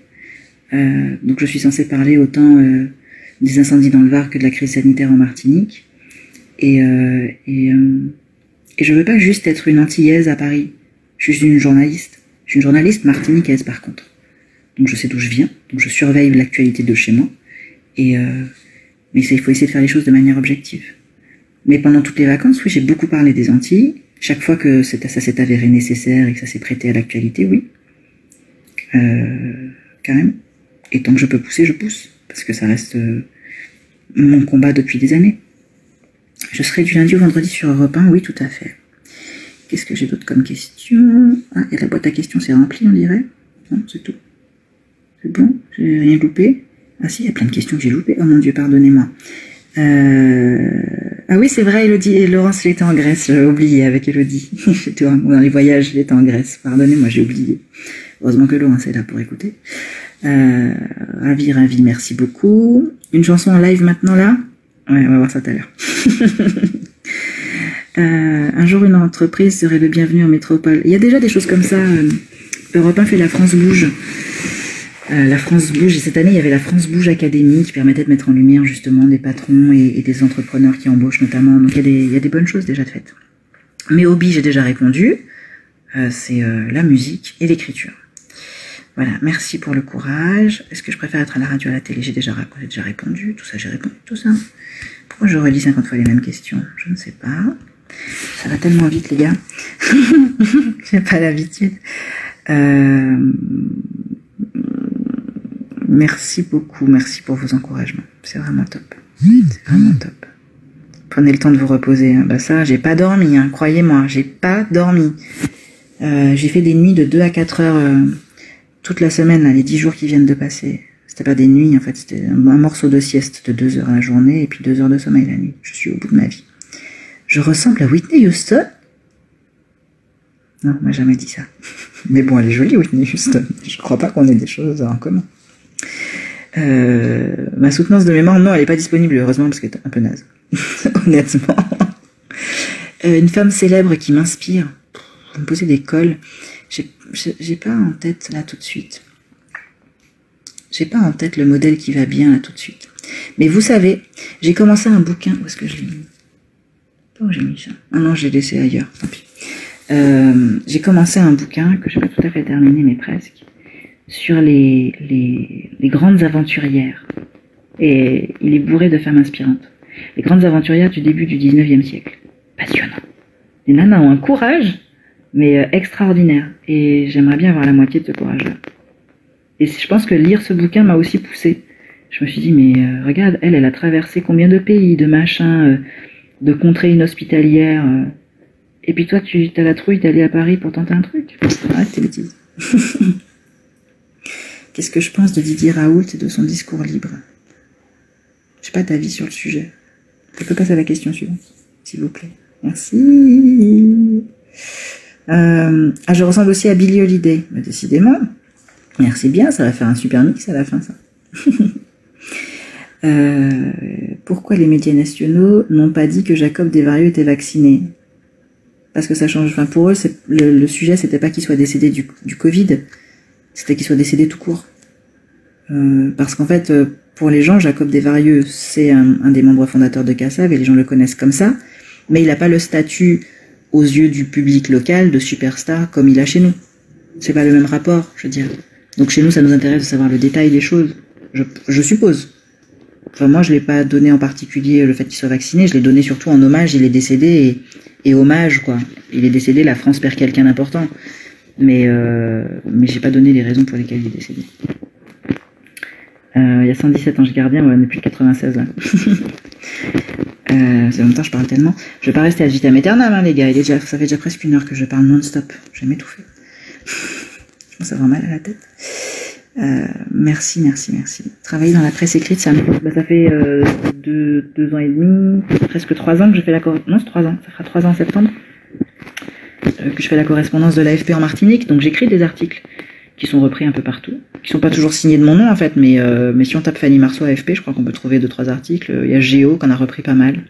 Donc je suis censée parler autant des incendies dans le Var que de la crise sanitaire en Martinique. Et je veux pas juste être une antillaise à Paris. Je suis une journaliste. Je suis une journaliste martiniquaise par contre. Donc je sais d'où je viens, donc je surveille l'actualité de chez moi. Mais il faut essayer de faire les choses de manière objective. Mais pendant toutes les vacances, oui, j'ai beaucoup parlé des Antilles. Chaque fois que ça s'est avéré nécessaire et que ça s'est prêté à l'actualité, oui. Quand même. Et tant que je peux pousser, je pousse. Parce que ça reste mon combat depuis des années. Je serai du lundi au vendredi sur Europe 1, oui, tout à fait. Qu'est-ce que j'ai d'autre comme question? Ah, et la boîte à questions s'est remplie, on dirait. Non, c'est tout. C'est bon? J'ai rien loupé? Ah si, il y a plein de questions que j'ai loupées. Oh mon Dieu, pardonnez-moi. Ah oui, c'est vrai, Elodie et Laurence, j'étais en Grèce, j'ai oublié avec Elodie. J'étais dans les voyages, j'étais en Grèce. Pardonnez-moi, j'ai oublié. Heureusement que Laurence est là pour écouter. Ravi, merci beaucoup. Une chanson en live maintenant là? Ouais, on va voir ça tout à l'heure. Un jour, une entreprise serait le bienvenu en métropole. Il y a déjà des choses comme ça. Europe 1 fait la France Bouge. La France Bouge, et cette année, il y avait la France Bouge Academy qui permettait de mettre en lumière justement des patrons et des entrepreneurs qui embauchent notamment. Donc il y a des bonnes choses déjà de faites. Mes hobbies, j'ai déjà répondu. C'est la musique et l'écriture. Voilà, merci pour le courage. Est-ce que je préfère être à la radio, à la télé? J'ai déjà répondu. Tout ça, j'ai répondu, tout ça. Pourquoi je relis 50 fois les mêmes questions? Je ne sais pas. Ça va tellement vite, les gars. J'ai pas l'habitude. Merci beaucoup, merci pour vos encouragements. C'est vraiment top. C'est vraiment top. Prenez le temps de vous reposer. Bah ça, j'ai pas dormi, hein, croyez-moi, j'ai pas dormi. J'ai fait des nuits de 2 à 4 heures toute la semaine, là, les 10 jours qui viennent de passer. C'était pas des nuits, en fait, c'était un morceau de sieste de 2 heures la journée et puis 2 heures de sommeil la nuit. Je suis au bout de ma vie. Je ressemble à Whitney Houston? Non, on m'a jamais dit ça. Mais bon, elle est jolie, Whitney Houston. Je crois pas qu'on ait des choses en commun. Ma soutenance de mémoire, non, elle est pas disponible, heureusement, parce qu'elle est un peu naze. Honnêtement. Une femme célèbre qui m'inspire. Vous me posez des cols. J'ai pas en tête, là, tout de suite. J'ai pas en tête le modèle qui va bien, là, tout de suite. Mais vous savez, j'ai commencé un bouquin. Où est-ce que je l'ai mis? Où j'ai mis ça? Ah non, je l'ai laissé ailleurs, tant pis. J'ai commencé un bouquin que je n'ai pas tout à fait terminé, mais presque, sur les grandes aventurières. Et il est bourré de femmes inspirantes. Les grandes aventurières du début du 19e siècle. Passionnant. Les nanas ont un courage, mais extraordinaire. Et j'aimerais bien avoir la moitié de ce courage-là. Et je pense que lire ce bouquin m'a aussi poussée. Je me suis dit, mais regarde, elle a traversé combien de pays, de machins, de contrées inhospitalières. Et puis toi, tu as la trouille d'aller à Paris pour tenter un truc. Arrête tes bêtises. Qu'est-ce que je pense de Didier Raoult et de son discours libre? Je n'ai pas d'avis sur le sujet. Je peux passer à la question suivante, s'il vous plaît. Merci. Je ressemble aussi à Billie Holiday. Mais décidément. Merci bien, ça va faire un super mix à la fin, ça. Pourquoi les médias nationaux n'ont pas dit que Jacob Desvarieux était vacciné? Parce que ça change. Enfin, pour eux, le sujet, c'était pas qu'il soit décédé du Covid, c'était qu'il soit décédé tout court. Parce qu'en fait, pour les gens, Jacob Desvarieux, c'est un des membres fondateurs de CASAV et les gens le connaissent comme ça, mais il n'a pas le statut aux yeux du public local de superstar comme il a chez nous. C'est pas le même rapport, je veux dire. Donc chez nous, ça nous intéresse de savoir le détail des choses, je suppose. Enfin, moi, je l'ai pas donné en particulier le fait qu'il soit vacciné, je l'ai donné surtout en hommage, il est décédé et hommage, quoi. Il est décédé, la France perd quelqu'un d'important. Mais j'ai pas donné les raisons pour lesquelles il est décédé. Il y a 117 anges gardiens, ouais, depuis 96, là. En même temps, je parle tellement. Je vais pas rester ad vitam aeternam, hein, les gars. Ça fait déjà presque 1 heure que je parle non-stop. Je vais m'étouffer. commence à avoir mal à la tête. Merci. Travailler dans la presse écrite, ça fait 2 ans et demi, presque 3 ans que je fais non, c'est 3 ans, ça fera 3 ans en septembre, que je fais la correspondance de l'AFP en Martinique, donc j'écris des articles qui sont repris un peu partout, qui sont pas toujours signés de mon nom en fait, mais si on tape Fanny Marceau AFP, je crois qu'on peut trouver 2-3 articles. Il y a Géo qu'on a repris pas mal.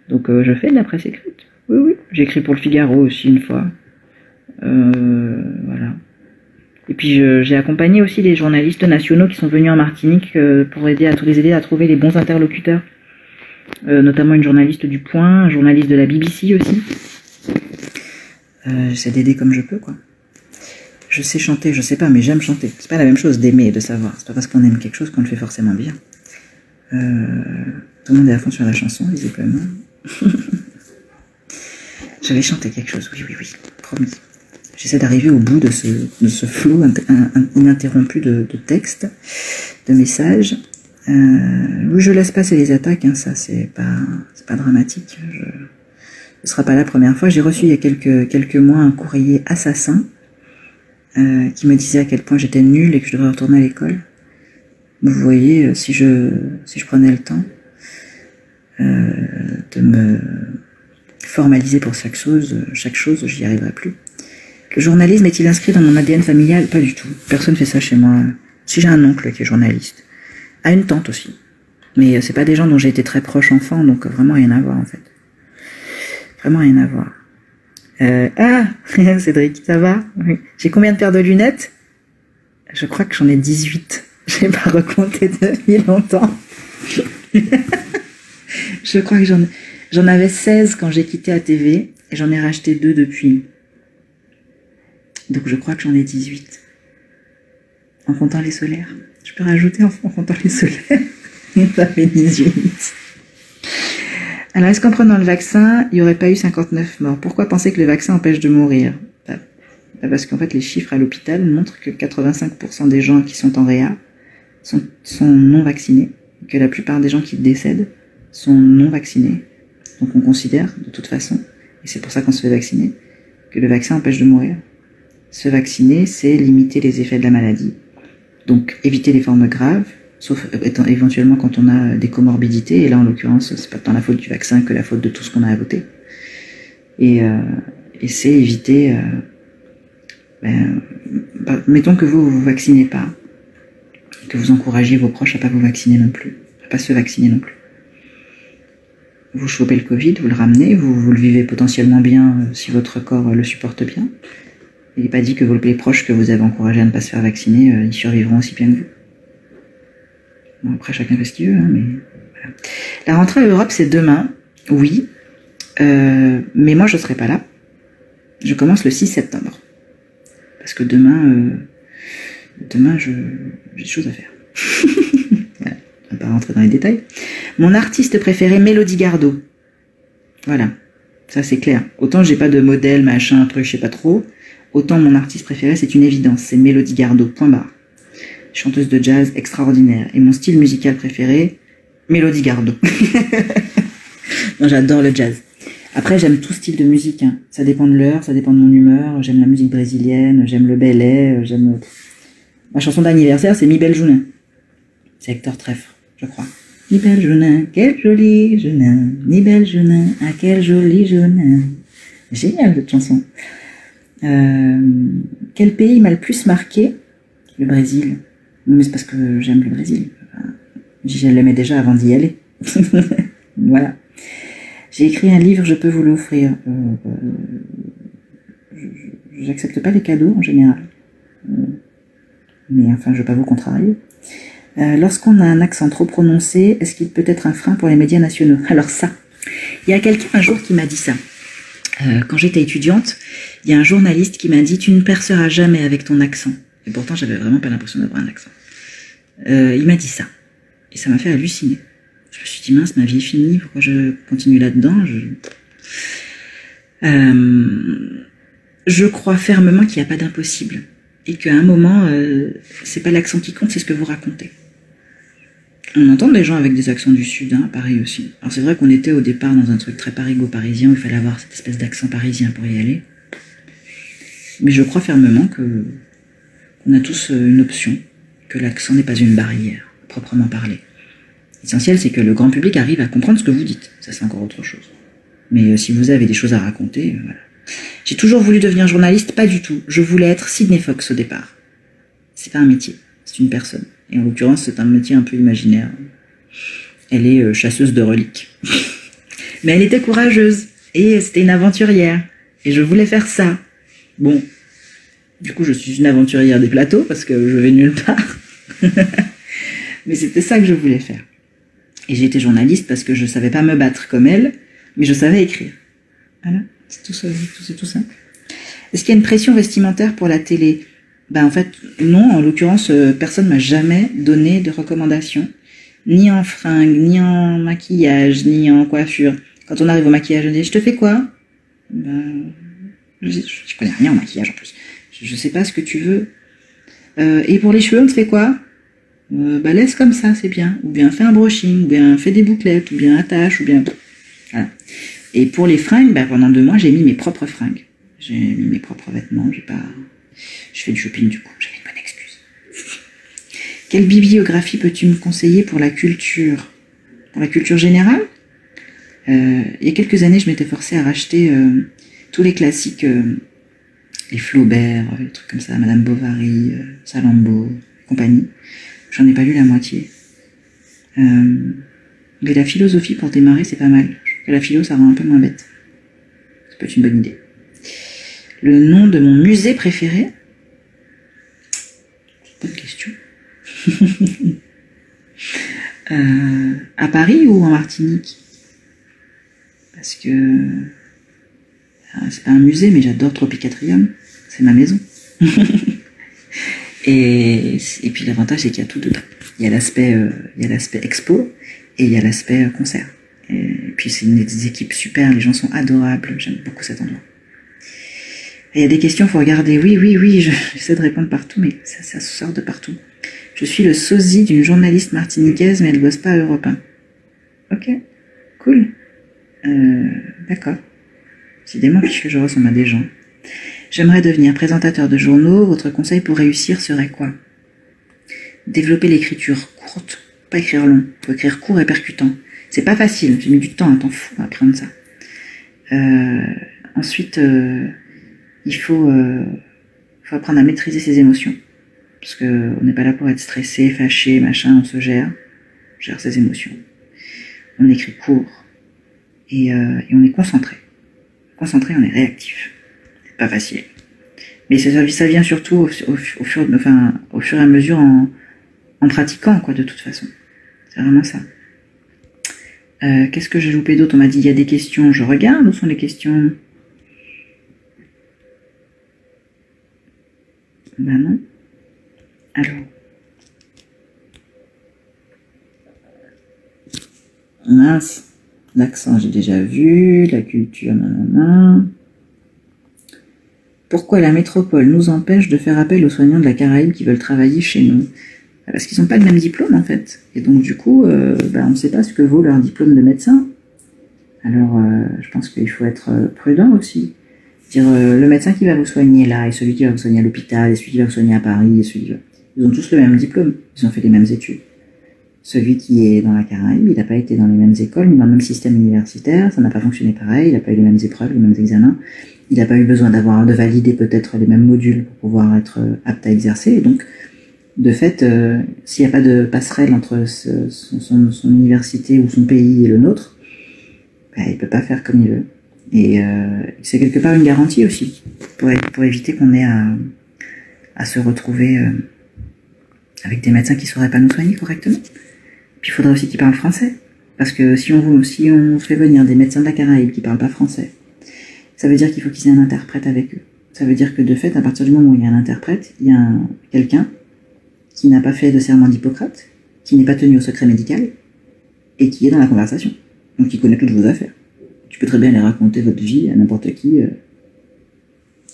Donc je fais de la presse écrite. Oui. J'ai écrit pour le Figaro aussi une fois. Voilà. Et puis j'ai accompagné aussi les journalistes nationaux qui sont venus en Martinique pour les aider à trouver les bons interlocuteurs. Notamment une journaliste du Point, un journaliste de la BBC aussi. J'essaie d'aider comme je peux, quoi. Je sais chanter, je sais pas, mais j'aime chanter. C'est pas la même chose d'aimer et de savoir. C'est pas parce qu'on aime quelque chose qu'on le fait forcément bien. Tout le monde est à fond sur la chanson, visiblement. J'avais chanté quelque chose, oui, promis. J'essaie d'arriver au bout de ce flou ininterrompu de textes, de messages. Oui, je laisse passer les attaques, hein, ça c'est pas dramatique. Ce sera pas la première fois. J'ai reçu il y a quelques mois un courrier assassin qui me disait à quel point j'étais nulle et que je devrais retourner à l'école. Vous voyez, si je prenais le temps de me formaliser pour chaque chose, j'y arriverai plus. Le journalisme est-il inscrit dans mon ADN familial? Pas du tout. Personne fait ça chez moi. Si j'ai un oncle qui est journaliste, à une tante aussi. Mais c'est pas des gens dont j'ai été très proche enfant, donc vraiment rien à voir en fait. Vraiment rien à voir. Cédric, ça va? Oui. J'ai combien de paires de lunettes? Je crois que j'en ai 18. Je n'ai pas recompté depuis longtemps. Je crois que j'en avais 16 quand j'ai quitté ATV et j'en ai racheté 2 depuis. Donc je crois que j'en ai 18. En comptant les solaires. Je peux rajouter en comptant les solaires. Ça fait 18. Alors, est-ce qu'en prenant le vaccin, il n'y aurait pas eu 59 morts? Pourquoi penser que le vaccin empêche de mourir? Parce qu'en fait, les chiffres à l'hôpital montrent que 85% des gens qui sont en réa sont non vaccinés, que la plupart des gens qui décèdent sont non vaccinés. Donc on considère, de toute façon, et c'est pour ça qu'on se fait vacciner, que le vaccin empêche de mourir. Se vacciner, c'est limiter les effets de la maladie. Donc éviter les formes graves, sauf éventuellement quand on a des comorbidités, et là en l'occurrence, c'est pas tant la faute du vaccin que la faute de tout ce qu'on a voté. Et c'est éviter... mettons que vous vaccinez pas, que vous encouragez vos proches à pas vous vacciner non plus, à pas se vacciner non plus. Vous chopez le Covid, vous le ramenez, vous le vivez potentiellement bien si votre corps le supporte bien. Il n'est pas dit que les proches que vous avez encouragés à ne pas se faire vacciner, ils survivront aussi bien que vous. Bon, après, chacun fait ce qu'il veut, hein, mais voilà. La rentrée à Europe, c'est demain, oui, mais moi, je serai pas là. Je commence le 6 septembre. Parce que demain, j'ai des choses à faire. Voilà. On va pas rentrer dans les détails. Mon artiste préféré, Mélodie Gardot. Voilà. Ça, c'est clair. Autant j'ai pas de modèle, machin, truc, je sais pas trop. Autant mon artiste préféré, c'est une évidence. C'est Mélodie Gardot, point barre. Chanteuse de jazz extraordinaire. Et mon style musical préféré, Mélodie Gardot. Non, j'adore le jazz. Après, j'aime tout style de musique. Hein. Ça dépend de l'heure, ça dépend de mon humeur. J'aime la musique brésilienne, j'aime le belay, j'aime... Ma chanson d'anniversaire, c'est Mi Belle Jounin. C'est Hector Trèfle, je crois. Mi Belle Jounin, quel joli Jounin. Mi Belle Jounin, ah quel joli Jounin. Génial cette chanson. Quel pays m'a le plus marqué? Le Brésil. Mais c'est parce que j'aime le Brésil. Je l'aimais déjà avant d'y aller. Voilà. J'ai écrit un livre, je peux vous l'offrir. J'accepte pas les cadeaux en général. Mais enfin, je vais pas vous contrarier. Lorsqu'on a un accent trop prononcé, est-ce qu'il peut être un frein pour les médias nationaux? Alors ça, il y a quelqu'un un jour qui m'a dit ça. Quand j'étais étudiante, il y a un journaliste qui m'a dit « Tu ne perceras jamais avec ton accent ». Et pourtant, j'avais vraiment pas l'impression d'avoir un accent. Il m'a dit ça. Et ça m'a fait halluciner. Je me suis dit « Mince, ma vie est finie, pourquoi je continue là-dedans ?» Je crois fermement qu'il n'y a pas d'impossible. Et qu'à un moment, c'est pas l'accent qui compte, c'est ce que vous racontez. On entend des gens avec des accents du Sud, hein, à Paris aussi. Alors c'est vrai qu'on était au départ dans un truc très parigo-parisien, où il fallait avoir cette espèce d'accent parisien pour y aller. Mais je crois fermement que On a tous une option, que l'accent n'est pas une barrière, proprement parlé. L'essentiel, c'est que le grand public arrive à comprendre ce que vous dites. Ça, c'est encore autre chose. Mais si vous avez des choses à raconter, voilà. J'ai toujours voulu devenir journaliste, pas du tout. Je voulais être Sydney Fox au départ. C'est pas un métier, c'est une personne. Et en l'occurrence, c'est un métier un peu imaginaire. Elle est chasseuse de reliques. Mais elle était courageuse. Et c'était une aventurière. Et je voulais faire ça. Bon. Du coup, je suis une aventurière des plateaux, parce que je vais nulle part. Mais c'était ça que je voulais faire. Et j'ai été journaliste parce que je savais pas me battre comme elle, mais je savais écrire. Voilà. C'est tout simple. Est-ce qu'il y a une pression vestimentaire pour la télé? Ben, en fait, non. En l'occurrence, personne m'a jamais donné de recommandations. Ni en fringues, ni en maquillage, ni en coiffure. Quand on arrive au maquillage, on dit « Je te fais quoi ?» Ben, je connais rien en maquillage en plus. Je sais pas ce que tu veux. Et pour les cheveux, on te fait quoi? Bah laisse comme ça, c'est bien. Ou bien fais un brushing, ou bien fais des bouclettes, ou bien attache, ou bien... Voilà. Et pour les fringues, bah, pendant 2 mois, j'ai mis mes propres fringues. J'ai mis mes propres vêtements, j'ai pas... Je fais du shopping du coup, j'avais une bonne excuse. Quelle bibliographie peux-tu me conseiller pour la culture? Pour la culture générale? Il y a quelques années, je m'étais forcée à racheter tous les classiques, les Flaubert, les trucs comme ça, Madame Bovary, Salammbô, compagnie. J'en ai pas lu la moitié. Mais la philosophie pour démarrer, c'est pas mal. Que la philo, ça rend un peu moins bête. Ça peut être une bonne idée. Le nom de mon musée préféré? Bonne question. À Paris ou en Martinique? Parce que c'est pas un musée, mais j'adore Tropicatrium. C'est ma maison. Et puis l'avantage, c'est qu'il y a tout dedans. Il y a l'aspect expo et il y a l'aspect concert. Et puis c'est des équipes super, les gens sont adorables, j'aime beaucoup cet endroit. Et il y a des questions, il faut regarder. Oui, j'essaie de répondre partout, mais ça sort de partout. Je suis le sosie d'une journaliste martiniquaise, mais elle bosse pas à Europe 1. Ok, cool. D'accord. Décidément, puisque je ressemble à des gens. J'aimerais devenir présentateur de journaux. Votre conseil pour réussir serait quoi? Développer l'écriture courte, pas écrire long. Faut écrire court et percutant. C'est pas facile, j'ai mis du temps, un temps fou à apprendre ça. Ensuite, il faut apprendre à maîtriser ses émotions. Parce que on n'est pas là pour être stressé, fâché, machin, on se gère. On gère ses émotions. On écrit court. Et on est concentré. Concentré, on est réactif. C'est pas facile. Mais ça vient surtout au fur et à mesure en pratiquant, quoi, de toute façon. C'est vraiment ça. Qu'est-ce que j'ai loupé d'autre? On m'a dit, il y a des questions, je regarde. Où sont les questions? Ben non. Alors. Mince. L'accent, j'ai déjà vu. La culture, nanana. Pourquoi la métropole nous empêche de faire appel aux soignants de la Caraïbe qui veulent travailler chez nous? Parce qu'ils n'ont pas le même diplôme, en fait. Et donc, du coup, on ne sait pas ce que vaut leur diplôme de médecin. Alors, je pense qu'il faut être prudent aussi. Dire le médecin qui va vous soigner là, et celui qui va vous soigner à l'hôpital, et celui qui va vous soigner à Paris, et celui qui va... Ils ont tous le même diplôme. Ils ont fait les mêmes études. Celui qui est dans la Caraïbe, il n'a pas été dans les mêmes écoles, ni dans le même système universitaire. Ça n'a pas fonctionné pareil. Il n'a pas eu les mêmes épreuves, les mêmes examens. Il n'a pas eu besoin de valider peut-être les mêmes modules pour pouvoir être apte à exercer. Et donc, de fait, s'il n'y a pas de passerelle entre son université ou son pays et le nôtre, il ne peut pas faire comme il veut. Et c'est quelque part une garantie aussi, pour éviter qu'on ait à se retrouver avec des médecins qui ne sauraient pas nous soigner correctement. Puis il faudrait aussi qu'ils parlent français. Parce que si on fait venir des médecins de la Caraïbe qui ne parlent pas français, ça veut dire qu'il faut qu'ils aient un interprète avec eux. Ça veut dire que de fait, à partir du moment où il y a un interprète, il y a quelqu'un qui n'a pas fait de serment d'Hippocrate, qui n'est pas tenu au secret médical, et qui est dans la conversation. Donc qui connaît toutes vos affaires. Tu peux très bien aller raconter votre vie à n'importe qui,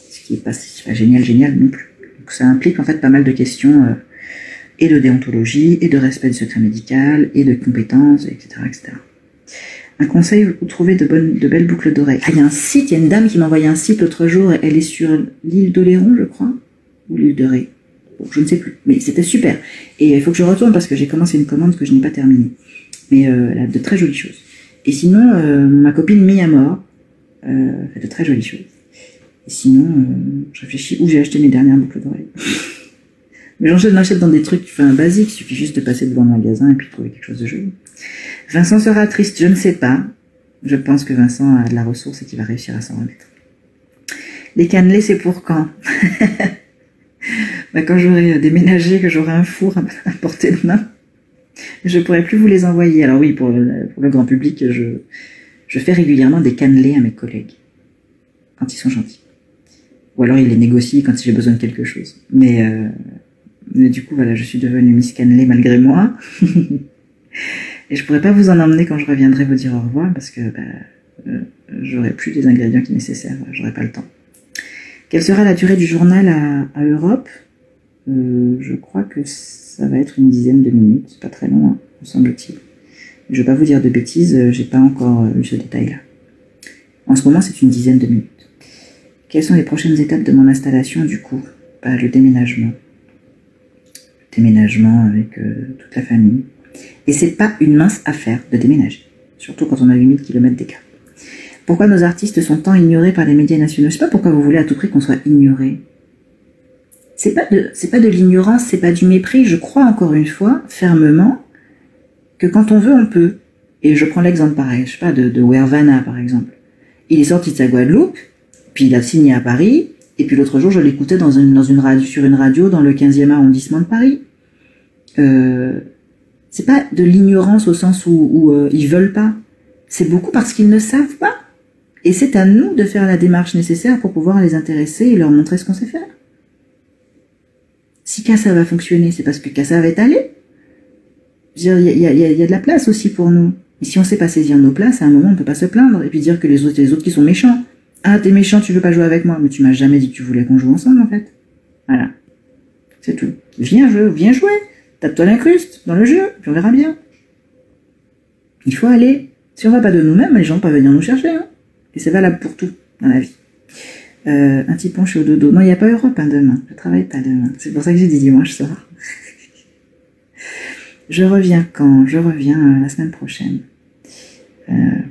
ce qui n'est pas génial non plus. Donc ça implique en fait pas mal de questions, et de déontologie, et de respect du secret médical, et de compétences, etc. etc. Un conseil pour trouver de belles boucles d'oreilles. Ah, il y a un site, il y a une dame qui m'a envoyé un site l'autre jour, elle est sur l'île d'Oléron, je crois, ou l'île de Ré. Bon, je ne sais plus, mais c'était super. Et il faut que je retourne parce que j'ai commencé une commande que je n'ai pas terminée. Mais elle a de très jolies choses. Et sinon, ma copine Miyamor fait de très jolies choses. Et sinon, je réfléchis où j'ai acheté mes dernières boucles d'oreilles. Mais j'en achète dans des trucs basiques, il suffit juste de passer devant le magasin et puis de trouver quelque chose de joli. Vincent sera triste, je ne sais pas. Je pense que Vincent a de la ressource et qu'il va réussir à s'en remettre. Les cannelés, c'est pour quand? Quand j'aurai déménagé, que j'aurai un four à portée de main, je pourrai plus vous les envoyer. Alors oui, pour le grand public, je fais régulièrement des cannelés à mes collègues, quand ils sont gentils. Ou alors ils les négocient quand j'ai besoin de quelque chose. Mais du coup, voilà, je suis devenue Miss Cannelé malgré moi. Et je pourrais pas vous en emmener quand je reviendrai vous dire au revoir, parce que j'aurai plus les ingrédients qui sont nécessaires, j'aurai pas le temps. Quelle sera la durée du journal à Europe? Je crois que ça va être une dizaine de minutes, c'est pas très long, hein, me semble-t-il. Je vais pas vous dire de bêtises, j'ai pas encore eu ce détail-là. En ce moment, c'est une dizaine de minutes. Quelles sont les prochaines étapes de mon installation, du coup? Le déménagement. Le déménagement avec toute la famille. Et c'est pas une mince affaire de déménager, surtout quand on a 8000 km d'écart. Pourquoi nos artistes sont tant ignorés par les médias nationaux? Je sais pas pourquoi vous voulez à tout prix qu'on soit ignorés. C'est pas de l'ignorance, c'est pas du mépris. Je crois encore une fois, fermement, que quand on veut, on peut. Et je prends l'exemple pareil, je sais pas, de Wervana, par exemple. Il est sorti de sa Guadeloupe, puis il a signé à Paris, et puis l'autre jour, je l'écoutais sur une radio dans le 15e arrondissement de Paris. C'est pas de l'ignorance au sens où ils veulent pas. C'est beaucoup parce qu'ils ne savent pas. Et c'est à nous de faire la démarche nécessaire pour pouvoir les intéresser et leur montrer ce qu'on sait faire. Si Casa va fonctionner, c'est parce que Casa va étaler. Il y a de la place aussi pour nous. Et si on sait pas saisir nos places, à un moment, on peut pas se plaindre et puis dire que les autres qui sont méchants. Ah, t'es méchant, tu veux pas jouer avec moi. Mais tu m'as jamais dit que tu voulais qu'on joue ensemble, en fait. Voilà. C'est tout. Viens jouer. Tape-toi l'incruste dans le jeu, puis on verra bien. Il faut aller. Si on va pas de nous-mêmes, les gens peuvent venir nous chercher. Hein. Et c'est valable pour tout dans la vie. Un petit pont, je suis au dodo. Non, il n'y a pas Europe demain. Je travaille pas demain. C'est pour ça que j'ai dit dimanche soir. Je reviens quand? Je reviens la semaine prochaine.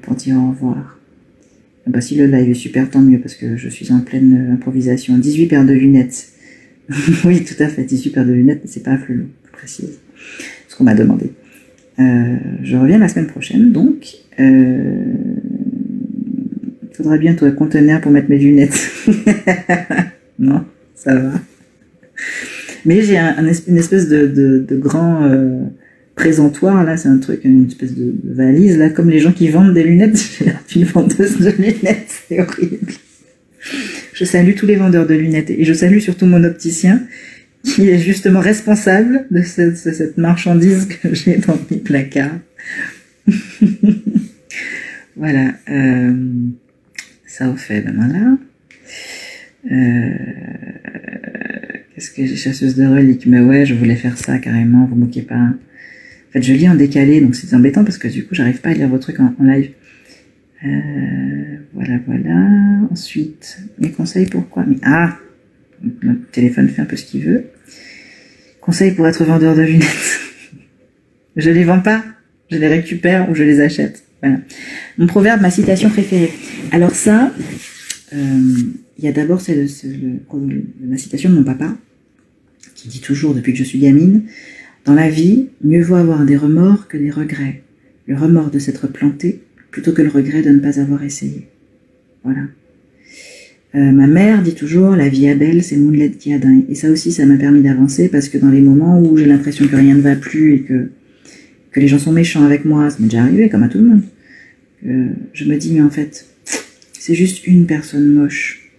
Pour dire au revoir. Si le live est super, tant mieux, parce que je suis en pleine improvisation. 18 paires de lunettes. Oui, tout à fait, 18 paires de lunettes, mais c'est pas flou, je précise. Ce qu'on m'a demandé. Je reviens la semaine prochaine, donc. Faudra bientôt un conteneur pour mettre mes lunettes. Non, ça va. Mais j'ai une espèce de grand présentoir, là, c'est un truc, une espèce de valise, là, comme les gens qui vendent des lunettes. J'ai l'air d'une vendeuse de lunettes, c'est horrible. Je salue tous les vendeurs de lunettes et je salue surtout mon opticien qui est justement responsable de cette marchandise que j'ai dans mes placards. Voilà. Ça au fait demain là. Qu'est-ce que j'ai? Chasseuse de reliques. Mais ouais, je voulais faire ça carrément, vous moquez pas. En fait, je lis en décalé, donc c'est embêtant parce que du coup, j'arrive pas à lire vos trucs en live. Voilà. Ensuite, mes conseils pourquoi? Mais mon téléphone fait un peu ce qu'il veut. Conseils pour être vendeur de lunettes. Je les vends pas, je les récupère ou je les achète. Voilà. Mon proverbe, ma citation préférée. Alors ça, il y a d'abord la citation de mon papa, qui dit toujours depuis que je suis gamine, dans la vie, mieux vaut avoir des remords que des regrets. Le remords de s'être planté, plutôt que le regret de ne pas avoir essayé. Voilà. Ma mère dit toujours, la vie est belle, c'est Moonlet qui a dingue. Et ça aussi, ça m'a permis d'avancer, parce que dans les moments où j'ai l'impression que rien ne va plus et que les gens sont méchants avec moi, ça m'est déjà arrivé, comme à tout le monde, je me dis, mais en fait, c'est juste une personne moche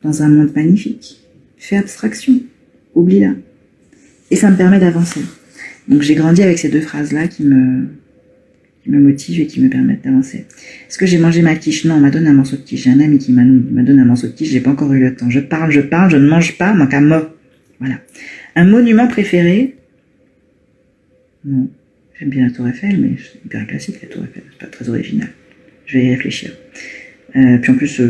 dans un monde magnifique. Fais abstraction, oublie-la. Et ça me permet d'avancer. Donc j'ai grandi avec ces deux phrases-là qui me motivent et qui me permettent d'avancer. Est-ce que j'ai mangé ma quiche? Non, on m'a donné un morceau de quiche. J'ai un ami qui m'a donné un morceau de quiche, j'ai pas encore eu le temps. Je parle, je ne mange pas, manque un mot. Voilà. Un monument préféré? Non. J'aime bien la Tour Eiffel, mais c'est hyper classique la Tour Eiffel. C'est pas très original. Je vais y réfléchir. Puis en plus,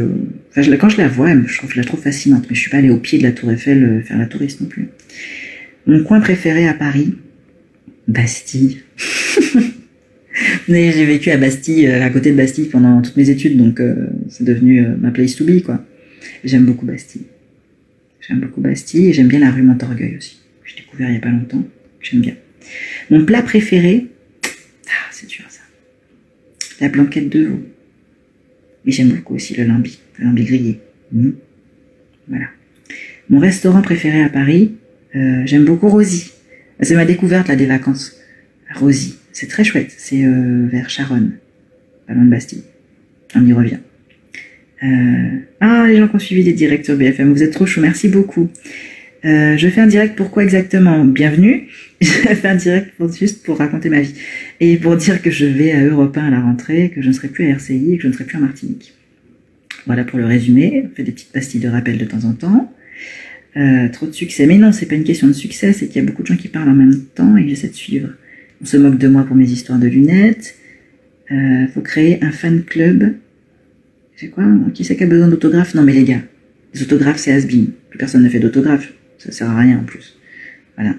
quand je la vois, je la trouve fascinante, mais je suis pas allée au pied de la Tour Eiffel faire la touriste non plus. Mon coin préféré à Paris, Bastille. Mais j'ai vécu à Bastille, à côté de Bastille pendant toutes mes études, donc c'est devenu ma place to be, quoi. J'aime beaucoup Bastille. J'aime beaucoup Bastille et j'aime bien la rue Montorgueil aussi. J'ai découvert il y a pas longtemps. J'aime bien. Mon plat préféré, c'est dur ça. La blanquette de veau. Et j'aime beaucoup aussi le lambi grillé. Voilà. Mon restaurant préféré à Paris, j'aime beaucoup Rosy. C'est ma découverte là des vacances. Rosy, c'est très chouette. C'est vers Charonne, pas loin de Bastille. On y revient. Les gens qui ont suivi les directs sur BFM, vous êtes trop chou, merci beaucoup. Je fais un direct, pourquoi exactement? Bienvenue. Je fais un direct juste pour raconter ma vie. Et pour dire que je vais à Europe 1 à la rentrée, que je ne serai plus à RCI et que je ne serai plus en Martinique. Voilà pour le résumé. On fait des petites pastilles de rappel de temps en temps. Trop de succès. Mais non, c'est pas une question de succès, c'est qu'il y a beaucoup de gens qui parlent en même temps et que j'essaie de suivre. On se moque de moi pour mes histoires de lunettes. Faut créer un fan club. C'est quoi? Qui c'est qui a besoin d'autographes? Non mais les gars, les autographes c'est has-been. Plus personne ne fait d'autographes. Ça sert à rien en plus. Voilà.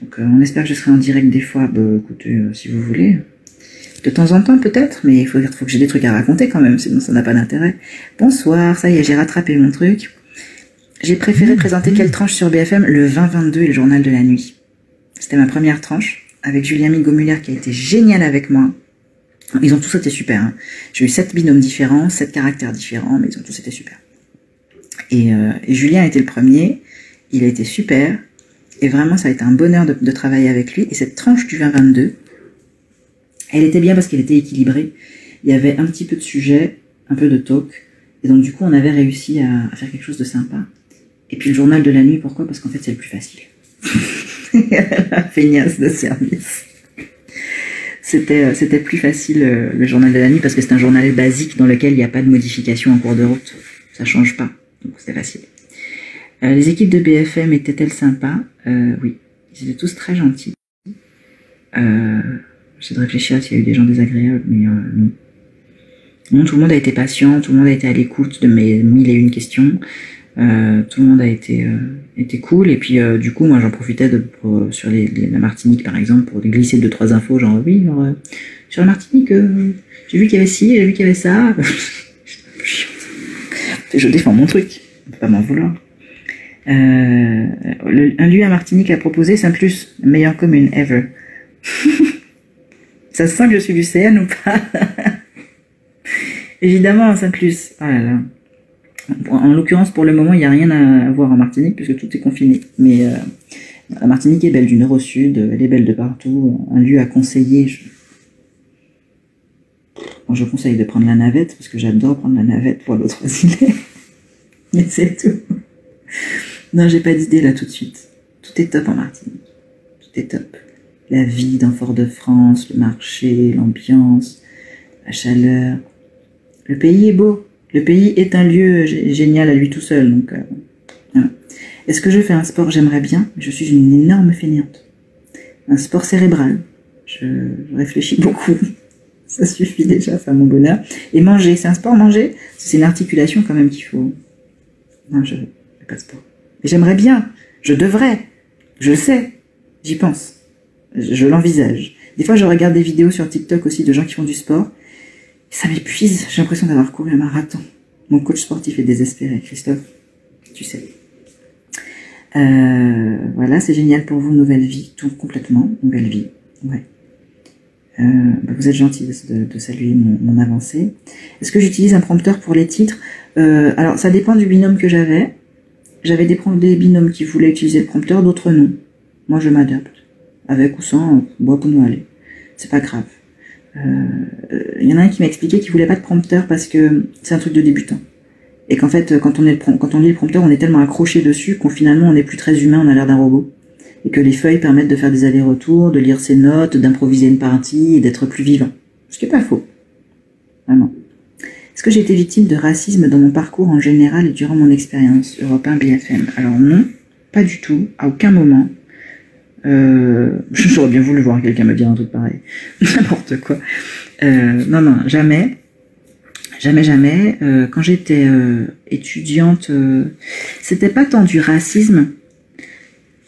Donc on espère que je serai en direct des fois. Bah écoutez, si vous voulez. De temps en temps peut-être, mais il faut que j'ai des trucs à raconter quand même, sinon ça n'a pas d'intérêt. Bonsoir, ça y est, j'ai rattrapé mon truc. J'ai préféré présenter quelle tranche sur BFM? Le 20-22 et le journal de la nuit. C'était ma première tranche, avec Julien Migaud-Muller qui a été génial avec moi. Ils ont tous été super. Hein. J'ai eu 7 binômes différents, 7 caractères différents, mais ils ont tous été super. Et Julien a été le premier, il a été super, et vraiment ça a été un bonheur de travailler avec lui. Et cette tranche du 20-22, elle était bien parce qu'elle était équilibrée. Il y avait un petit peu de sujet, un peu de talk, et donc du coup on avait réussi à faire quelque chose de sympa. Et puis le journal de la nuit, pourquoi? Parce qu'en fait c'est le plus facile. La feignasse de service. C'était plus facile le journal de la nuit parce que c'est un journal basique dans lequel il n'y a pas de modification en cours de route. Ça change pas, donc c'est facile. Les équipes de BFM étaient-elles sympas? Oui, ils étaient tous très gentils. J'essaie de réfléchir s'il y a eu des gens désagréables, mais non. Non, tout le monde a été patient, tout le monde a été à l'écoute de mes 1001 questions. Tout le monde a été cool, et puis du coup moi j'en profitais sur la Martinique par exemple pour glisser 2-3 infos genre oui genre, sur la Martinique j'ai vu qu'il y avait ci, j'ai vu qu'il y avait ça. Je défends mon truc, on peut pas m'en vouloir. Un lieu à Martinique à proposer, Saint-Plus, meilleure commune ever. Ça se sent que je suis du CN ou pas? Évidemment Saint-Plus, oh là là. En l'occurrence, pour le moment, il n'y a rien à voir en Martinique puisque tout est confiné. Mais la Martinique est belle du nord au sud, elle est belle de partout. Un lieu à conseiller. Je conseille de prendre la navette parce que j'adore prendre la navette pour l'autre île. Mais c'est tout. Non, j'ai pas d'idée là tout de suite. Tout est top en Martinique. Tout est top. La vie dans Fort-de-France, le marché, l'ambiance, la chaleur. Le pays est beau. Le pays est un lieu génial à lui tout seul, donc voilà. Est-ce que je fais un sport? J'aimerais bien, mais je suis une énorme fainéante. Un sport cérébral. Je réfléchis beaucoup. Ça suffit déjà à faire mon bonheur. Et manger, c'est un sport manger? C'est une articulation quand même qu'il faut. Non, je fais pas de sport. Mais j'aimerais bien, je devrais, je le sais, j'y pense. Je l'envisage. Des fois je regarde des vidéos sur TikTok aussi de gens qui font du sport. Ça m'épuise, j'ai l'impression d'avoir couru un marathon. Mon coach sportif est désespéré, Christophe, tu sais. Voilà, c'est génial pour vous, nouvelle vie, tout complètement, nouvelle vie, ouais. Vous êtes gentil de saluer mon avancée. Est-ce que j'utilise un prompteur pour les titres? Alors, ça dépend du binôme que j'avais. J'avais des binômes qui voulaient utiliser le prompteur, d'autres non. Moi, je m'adapte. Avec ou sans, bois pour nous aller. C'est pas grave. Il y en a un qui m'a expliqué qu'il voulait pas de prompteur parce que c'est un truc de débutant. Et qu'en fait, quand on lit le prompteur, on est tellement accroché dessus qu'on finalement on n'est plus très humain, on a l'air d'un robot. Et que les feuilles permettent de faire des allers-retours, de lire ses notes, d'improviser une partie et d'être plus vivant. Ce qui n'est pas faux. Vraiment. Est-ce que j'ai été victime de racisme dans mon parcours en général et durant mon expérience Europe 1 BFM? Alors non, pas du tout, à aucun moment. J'aurais bien voulu voir quelqu'un me dire un truc pareil. N'importe quoi. Non, jamais. Jamais, jamais. Quand j'étais étudiante, c'était pas tant du racisme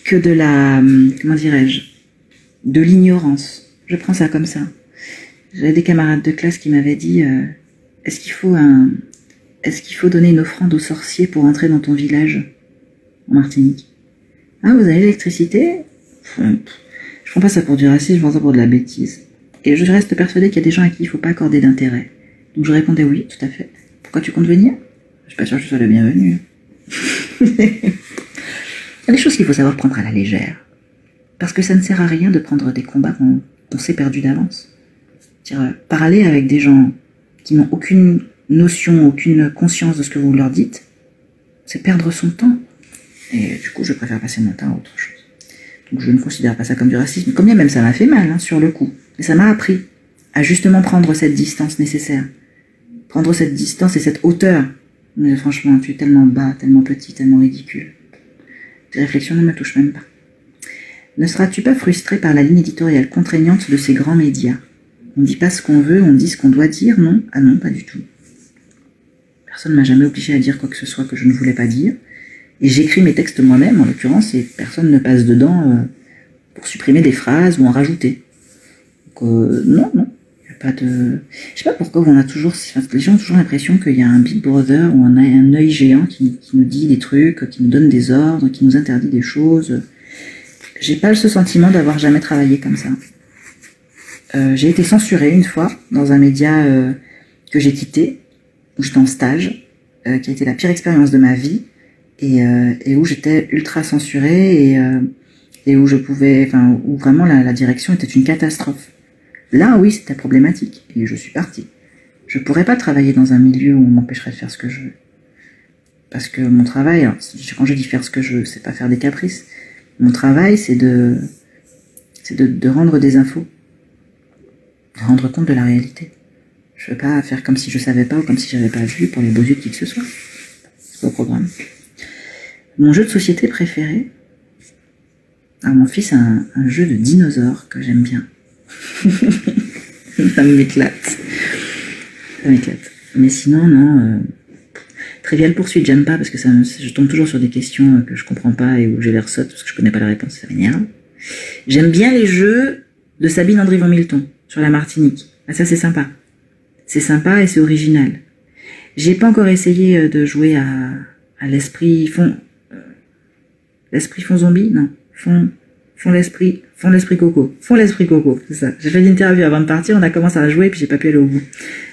que de la, comment dirais-je, de l'ignorance. Je prends ça comme ça. J'avais des camarades de classe qui m'avaient dit est-ce qu'il faut donner une offrande aux sorciers pour entrer dans ton village en Martinique? Ah, vous avez l'électricité? Je prends pas ça pour du racisme, je prends ça pour de la bêtise. Et je reste persuadée qu'il y a des gens à qui il faut pas accorder d'intérêt. Donc je répondais oui, tout à fait. Pourquoi tu comptes venir? Je suis pas sûre que je sois la bienvenue. Il y a des choses qu'il faut savoir prendre à la légère. Parce que ça ne sert à rien de prendre des combats qu'on s'est perdus d'avance. Parler avec des gens qui n'ont aucune notion, aucune conscience de ce que vous leur dites, c'est perdre son temps. Et du coup, je préfère passer mon temps à autre chose. Donc je ne considère pas ça comme du racisme. Comme bien même ça m'a fait mal, hein, sur le coup. Mais ça m'a appris à justement prendre cette distance nécessaire. Prendre cette distance et cette hauteur. Mais franchement, tu es tellement bas, tellement petit, tellement ridicule. Tes réflexions ne me touchent même pas. Ne seras-tu pas frustré par la ligne éditoriale contraignante de ces grands médias? On dit pas ce qu'on veut, on dit ce qu'on doit dire, non? Ah non, pas du tout. Personne ne m'a jamais obligé à dire quoi que ce soit que je ne voulais pas dire. Et j'écris mes textes moi-même, en l'occurrence, et personne ne passe dedans pour supprimer des phrases ou en rajouter. Donc, non. Il n'y a pas de... Je sais pas pourquoi on a toujours... les gens ont toujours l'impression qu'il y a un Big Brother ou un œil géant qui nous dit des trucs, qui nous donne des ordres, qui nous interdit des choses. J'ai pas ce sentiment d'avoir jamais travaillé comme ça. J'ai été censurée une fois dans un média que j'ai quitté, où j'étais en stage, qui a été la pire expérience de ma vie, et où j'étais ultra censurée et où je pouvais, enfin, où vraiment la direction était une catastrophe. Là, oui, c'était problématique, et je suis partie. Je pourrais pas travailler dans un milieu où on m'empêcherait de faire ce que je veux. Parce que mon travail, alors, quand je dis faire ce que je veux, c'est pas faire des caprices. Mon travail, c'est de rendre des infos. De rendre compte de la réalité. Je veux pas faire comme si je savais pas ou comme si j'avais pas vu pour les beaux yeux de qui que ce soit. C'est pas au programme. Mon jeu de société préféré. Alors mon fils a un jeu de dinosaures que j'aime bien. Ça m'éclate. Ça m'éclate. Mais sinon, non. Trivial Poursuite, j'aime pas parce que je tombe toujours sur des questions que je comprends pas et où j'ai l'air sotte parce que je connais pas la réponse, ça m'énerve. J'aime bien les jeux de Sabine André Van Milton sur la Martinique. Ah, ça c'est sympa. C'est sympa et c'est original. J'ai pas encore essayé de jouer à l'esprit fond zombie, non. Fond l'esprit coco. Fond l'esprit coco, c'est ça. J'ai fait l'interview avant de partir, on a commencé à jouer puis j'ai pas pu aller au bout.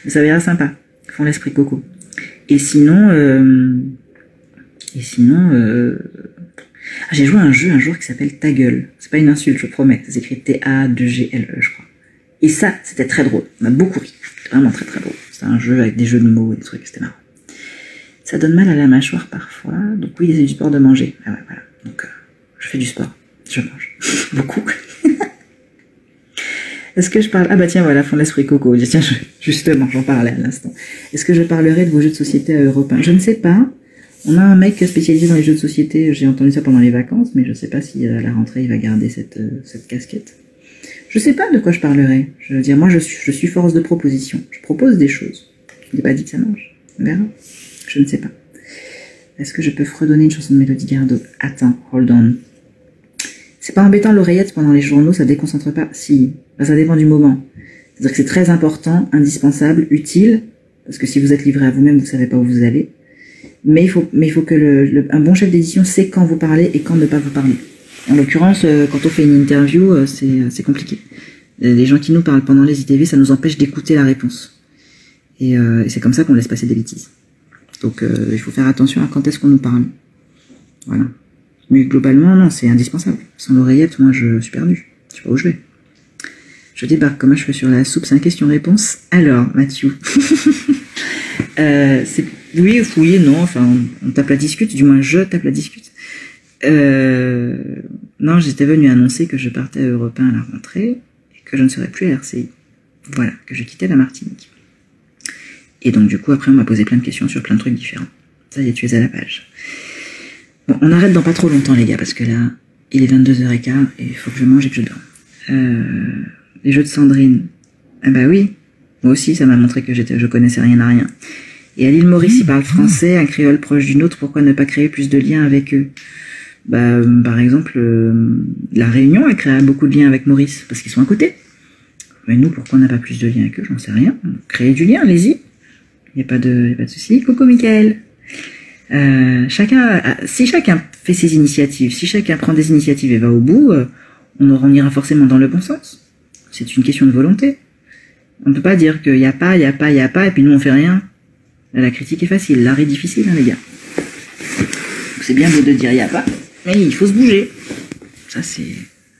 Mais ça avait l'air sympa. Fond l'esprit coco. Et sinon, j'ai joué à un jeu un jour qui s'appelle Ta gueule. C'est pas une insulte, je promets. Ça s'écrit T-A-2-G-L-E, je crois. Et ça, c'était très drôle. On a beaucoup ri. C'était vraiment très très drôle. C'était un jeu avec des jeux de mots et des trucs, c'était marrant. Ça donne mal à la mâchoire parfois. Donc oui, c'est du sport de manger. Ah ouais, voilà. Donc, je fais du sport. Je mange. Beaucoup. Est-ce que je parle... Ah bah tiens, voilà, Fond l'esprit coco. Tiens, justement, j'en parlais à l'instant. Est-ce que je parlerai de vos jeux de société à Europe 1? Je ne sais pas. On a un mec spécialisé dans les jeux de société. J'ai entendu ça pendant les vacances, mais je ne sais pas si à la rentrée, il va garder cette casquette. Je sais pas de quoi je parlerai. Je veux dire, moi, je suis force de proposition. Je propose des choses. Je n'ai pas dit que ça marche. On verra. Je ne sais pas. Est-ce que je peux fredonner une chanson de Mélodie Gardot? Attends, hold on. C'est pas embêtant l'oreillette pendant les journaux, ça déconcentre pas? Si. Ben, ça dépend du moment. C'est-à-dire que c'est très important, indispensable, utile, parce que si vous êtes livré à vous-même, vous savez pas où vous allez. Mais il faut que un bon chef d'édition sait quand vous parlez et quand ne pas vous parler. En l'occurrence, quand on fait une interview, c'est compliqué. Les gens qui nous parlent pendant les ITV, ça nous empêche d'écouter la réponse. Et c'est comme ça qu'on laisse passer des bêtises. Donc il faut faire attention à quand est-ce qu'on nous parle. Voilà. Mais globalement, non, c'est indispensable. Sans l'oreillette, moi, je suis perdu. Je sais pas où je vais. Je débarque comme un cheveu sur la soupe, c'est un question-réponse. Alors, Mathieu. Oui et non, enfin, on tape la discute, du moins je tape la discute. Non, j'étais venue annoncer que je partais à Europe 1 à la rentrée et que je ne serais plus à RCI. Voilà, que je quittais la Martinique. Et donc, du coup, après, on m'a posé plein de questions sur plein de trucs différents. Ça y est, tu es à la page. Bon, on arrête dans pas trop longtemps, les gars, parce que là, il est 22h15 et il faut que je mange et que je dorme. Les jeux de Sandrine. Ah bah oui, Moi aussi, ça m'a montré que je connaissais rien à rien. Et à l'île Maurice, ils parlent français, un créole proche d'une autre, pourquoi ne pas créer plus de liens avec eux? Bah, par exemple, la Réunion, elle crée beaucoup de liens avec Maurice, parce qu'ils sont à côté. Mais nous, pourquoi on n'a pas plus de liens avec eux? J'en sais rien. Créez du lien, allez-y. Il n'y a pas de souci. Coucou, Mickaël. Si chacun fait ses initiatives, si chacun prend des initiatives et va au bout, on ira forcément dans le bon sens. C'est une question de volonté. On ne peut pas dire qu'il n'y a pas, et puis nous on fait rien. Là, la critique est facile, l'art est difficile, hein, les gars. C'est bien beau de dire il n'y a pas, mais il faut se bouger. Ça c'est...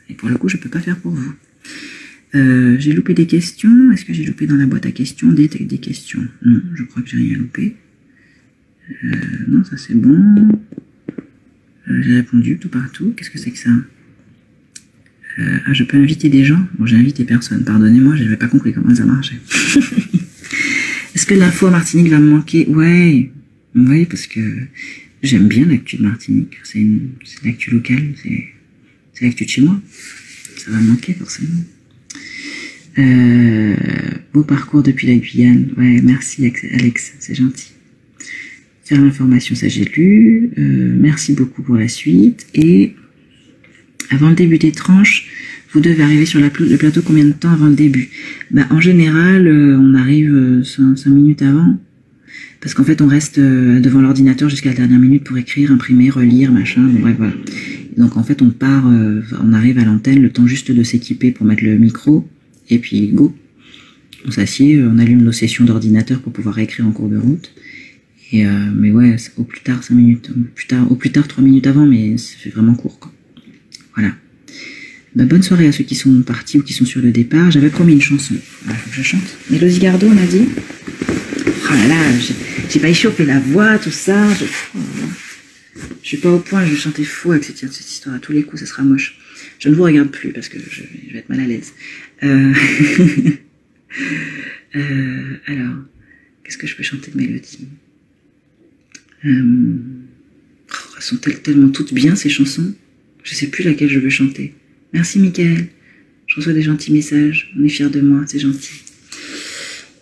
Et pour le coup, je peux pas faire pour vous. J'ai loupé des questions. Est-ce que j'ai loupé dans la boîte à questions des questions? Non, je crois que j'ai rien loupé. Non, ça c'est bon. J'ai répondu tout partout. Qu'est-ce que c'est que ça? Je peux inviter des gens? Bon, j'ai invité personne. Pardonnez-moi, je n'avais pas compris comment ça marchait. Est-ce que l'info à Martinique va me manquer? Ouais, parce que j'aime bien l'actu de Martinique. C'est l'actu locale, c'est l'actu de chez moi. Ça va me manquer forcément. Beau parcours depuis la Guyane. Ouais, merci Alex, c'est gentil. Faire l'information, ça j'ai lu. Merci beaucoup pour la suite. Et avant le début des tranches, vous devez arriver sur le plateau combien de temps avant le début? Bah, en général, on arrive 5 minutes avant. Parce qu'en fait, on reste devant l'ordinateur jusqu'à la dernière minute pour écrire, imprimer, relire, machin. Bon, bref, voilà. Et donc en fait, on arrive à l'antenne, le temps juste de s'équiper pour mettre le micro. Et puis, go. On s'assied, on allume nos sessions d'ordinateur pour pouvoir réécrire en cours de route. Et mais ouais, au plus tard 5 minutes, au plus tard 3 minutes avant, mais ça fait vraiment court, quoi. Voilà. Bah, bonne soirée à ceux qui sont partis ou qui sont sur le départ. J'avais promis une chanson. Voilà, faut que je chante. Mélodie Gardot, on a dit. Oh là là, j'ai pas échauffé la voix, tout ça. Je suis pas au point, je vais chanter fou avec cette histoire. À tous les coups, ça sera moche. Je ne vous regarde plus parce que je vais être mal à l'aise. Alors, qu'est-ce que je peux chanter de mélodie? Elles sont tellement toutes bien, ces chansons. Je sais plus laquelle je veux chanter. Merci, Mickaël. Je reçois des gentils messages. On est fiers de moi, c'est gentil.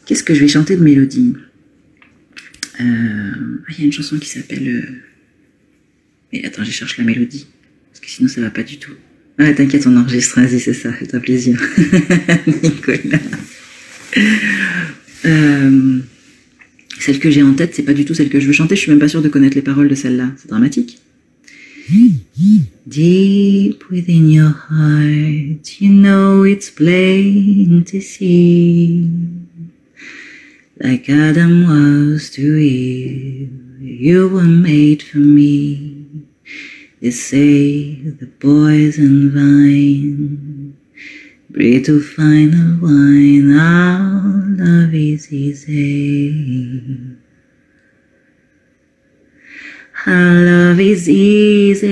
Qu'est-ce que je vais chanter de mélodie? Il y a une chanson qui s'appelle... Mais attends, je cherche la mélodie. Parce que sinon, ça va pas du tout. Ah, t'inquiète, on enregistre. Vas-y, c'est ça. C'est un plaisir. Nicolas. Celle que j'ai en tête, c'est pas du tout celle que je veux chanter. Je suis même pas sûre de connaître les paroles de celle-là. C'est dramatique. Deep within your heart, you know it's plain to see. Like Adam was to Eve, you were made for me. They say the poison vine, breathe to final wine, our love is easy. Our love is easy,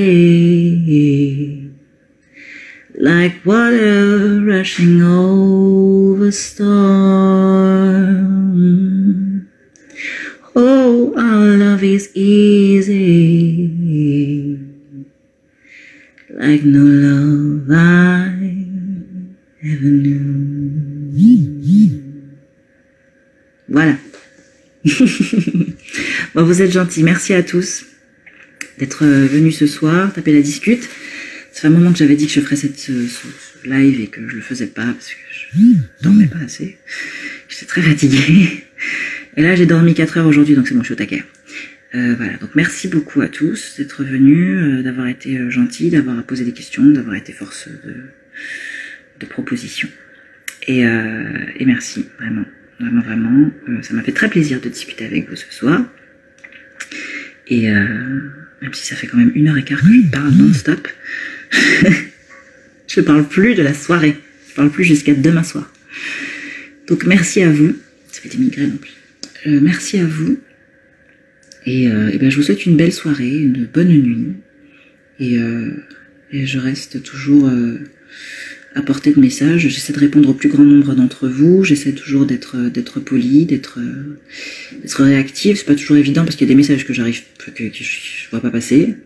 like water rushing over storm. Oh, our love is easy, like no love I ever knew. Voilà. Bon, vous êtes gentils. Merci à tous d'être venus ce soir, taper la discute. Ça fait un moment que j'avais dit que je ferais ce live et que je le faisais pas parce que je dormais pas assez. J'étais très fatiguée. Et là, j'ai dormi 4 heures aujourd'hui, donc c'est bon, je suis au taquet. Voilà, donc merci beaucoup à tous d'être venus, d'avoir été gentils, d'avoir posé des questions, d'avoir été force de proposition. Et merci, vraiment. Vraiment, ça m'a fait très plaisir de discuter avec vous ce soir. Et même si ça fait quand même 1h15 que je parle non-stop, je parle plus de la soirée. Je parle plus jusqu'à demain soir. Donc merci à vous. Ça fait des migraines en plus. Merci à vous. Et ben, je vous souhaite une belle soirée, une bonne nuit. Et je reste toujours à portée de message. J'essaie de répondre au plus grand nombre d'entre vous. J'essaie toujours d'être poli, d'être réactive. C'est pas toujours évident parce qu'il y a des messages que je vois pas passer.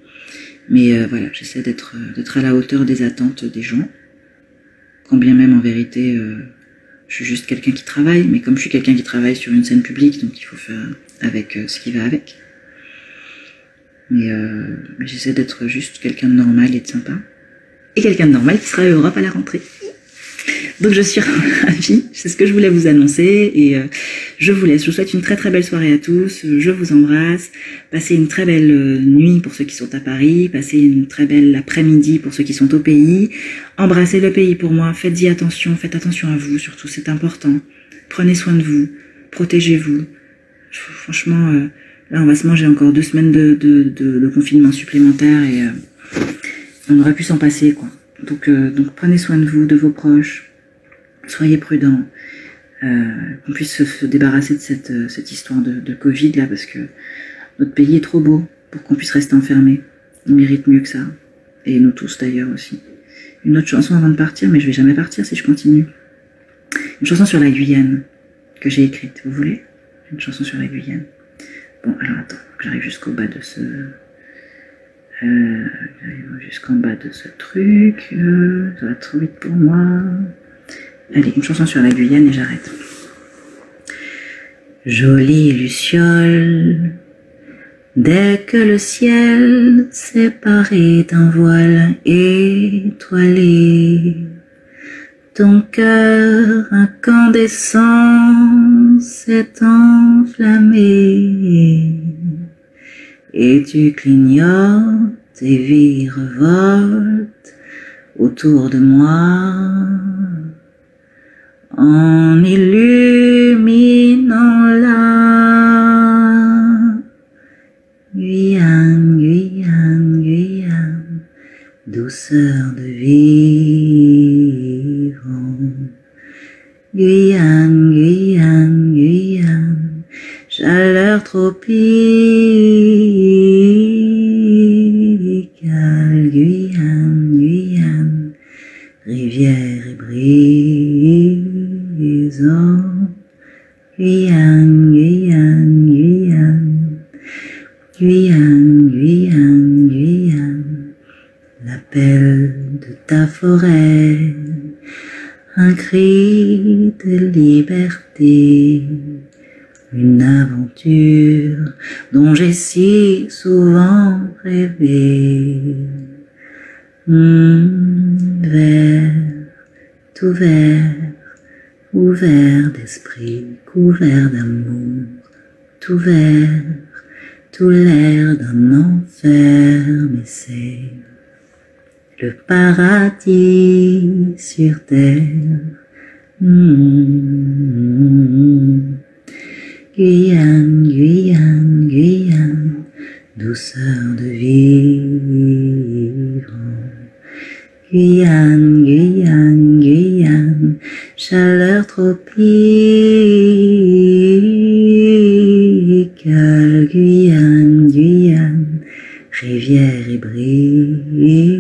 Mais voilà, j'essaie d'être à la hauteur des attentes des gens. Quand bien même en vérité, Je suis juste quelqu'un qui travaille, mais comme je suis quelqu'un qui travaille sur une scène publique, donc il faut faire avec ce qui va avec. Mais j'essaie d'être juste quelqu'un de normal et de sympa. Et quelqu'un de normal qui sera à Europe à la rentrée. Donc je suis ravie, c'est ce que je voulais vous annoncer et je vous laisse. Je vous souhaite une très très belle soirée à tous, je vous embrasse, passez une très belle nuit pour ceux qui sont à Paris, passez une très belle après-midi pour ceux qui sont au pays, embrassez le pays pour moi, faites-y attention, faites attention à vous surtout, c'est important, prenez soin de vous, protégez-vous, franchement là on va se manger encore 2 semaines de confinement supplémentaire et on aurait pu s'en passer quoi. Donc prenez soin de vous, de vos proches, soyez prudents, qu'on puisse se débarrasser de cette histoire de Covid là, parce que notre pays est trop beau pour qu'on puisse rester enfermé. Il mérite mieux que ça, et nous tous d'ailleurs aussi. Une autre chanson avant de partir, mais je vais jamais partir si je continue. Une chanson sur la Guyane que j'ai écrite, vous voulez? Une chanson sur la Guyane. Bon, alors attends, j'arrive jusqu'au bas de ce... jusqu'en bas de ce truc, ça va trop vite pour moi. Allez, une chanson sur la Guyane et j'arrête. Jolie luciole, dès que le ciel s'est paré d'un voile étoilé, ton cœur incandescent s'est enflammé. Et tu clignotes et virevoltes autour de moi, en illuminant la Guyane, Guyane, Guyane, douceur de vivre. Guyane, Guyane, Guyane, chaleur tropicale, Guyane, Guyane, rivière et brise, Guyane, Guyane, Guyane, Guyane, Guyane, Guyane, l'appel de ta forêt, un cri de liberté. Une aventure dont j'ai si souvent rêvé. Vert, tout vert, ouvert d'esprit, couvert d'amour, tout vert, tout l'air d'un enfer, mais c'est le paradis sur terre. Guyane, Guyane, Guyane, douceur de vivre. Guyane, Guyane, Guyane, chaleur tropicale. Guyane, Guyane, rivière et brise.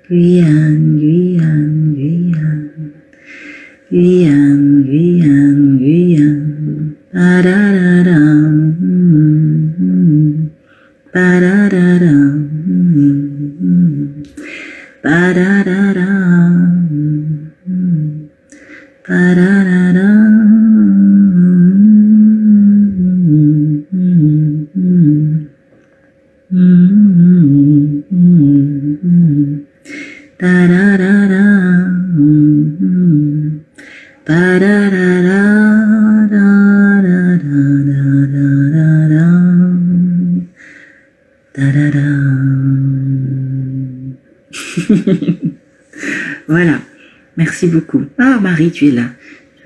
Guyane, Guyane, Guyane. Guyane, Guyane, Guyane, pa-da-da-dam, pa-da-da-dam, pa-da-da-dam, pa-da-da-dam, Voilà, merci beaucoup. Ah, Marie, tu es là.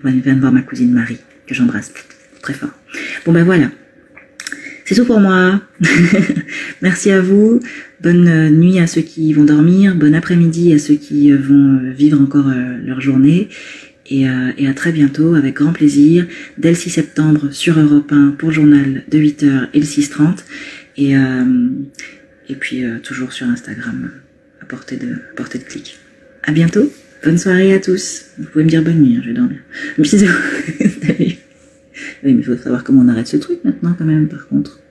Je viens de voir ma cousine Marie, que j'embrasse très fort. Bon ben voilà, c'est tout pour moi. Merci à vous. Bonne nuit à ceux qui vont dormir. Bon après-midi à ceux qui vont vivre encore leur journée. Et à très bientôt, avec grand plaisir, dès le 6 septembre sur Europe 1 pour le journal de 8h et le 6h30. Et puis toujours sur Instagram, à portée de clic. À bientôt, bonne soirée à tous. Vous pouvez me dire bonne nuit, je vais dormir. Bisous. Salut. Oui, mais il faut savoir comment on arrête ce truc maintenant quand même, par contre.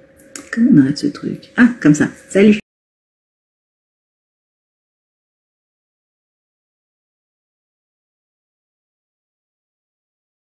Comment on arrête ce truc? Ah, comme ça. Salut.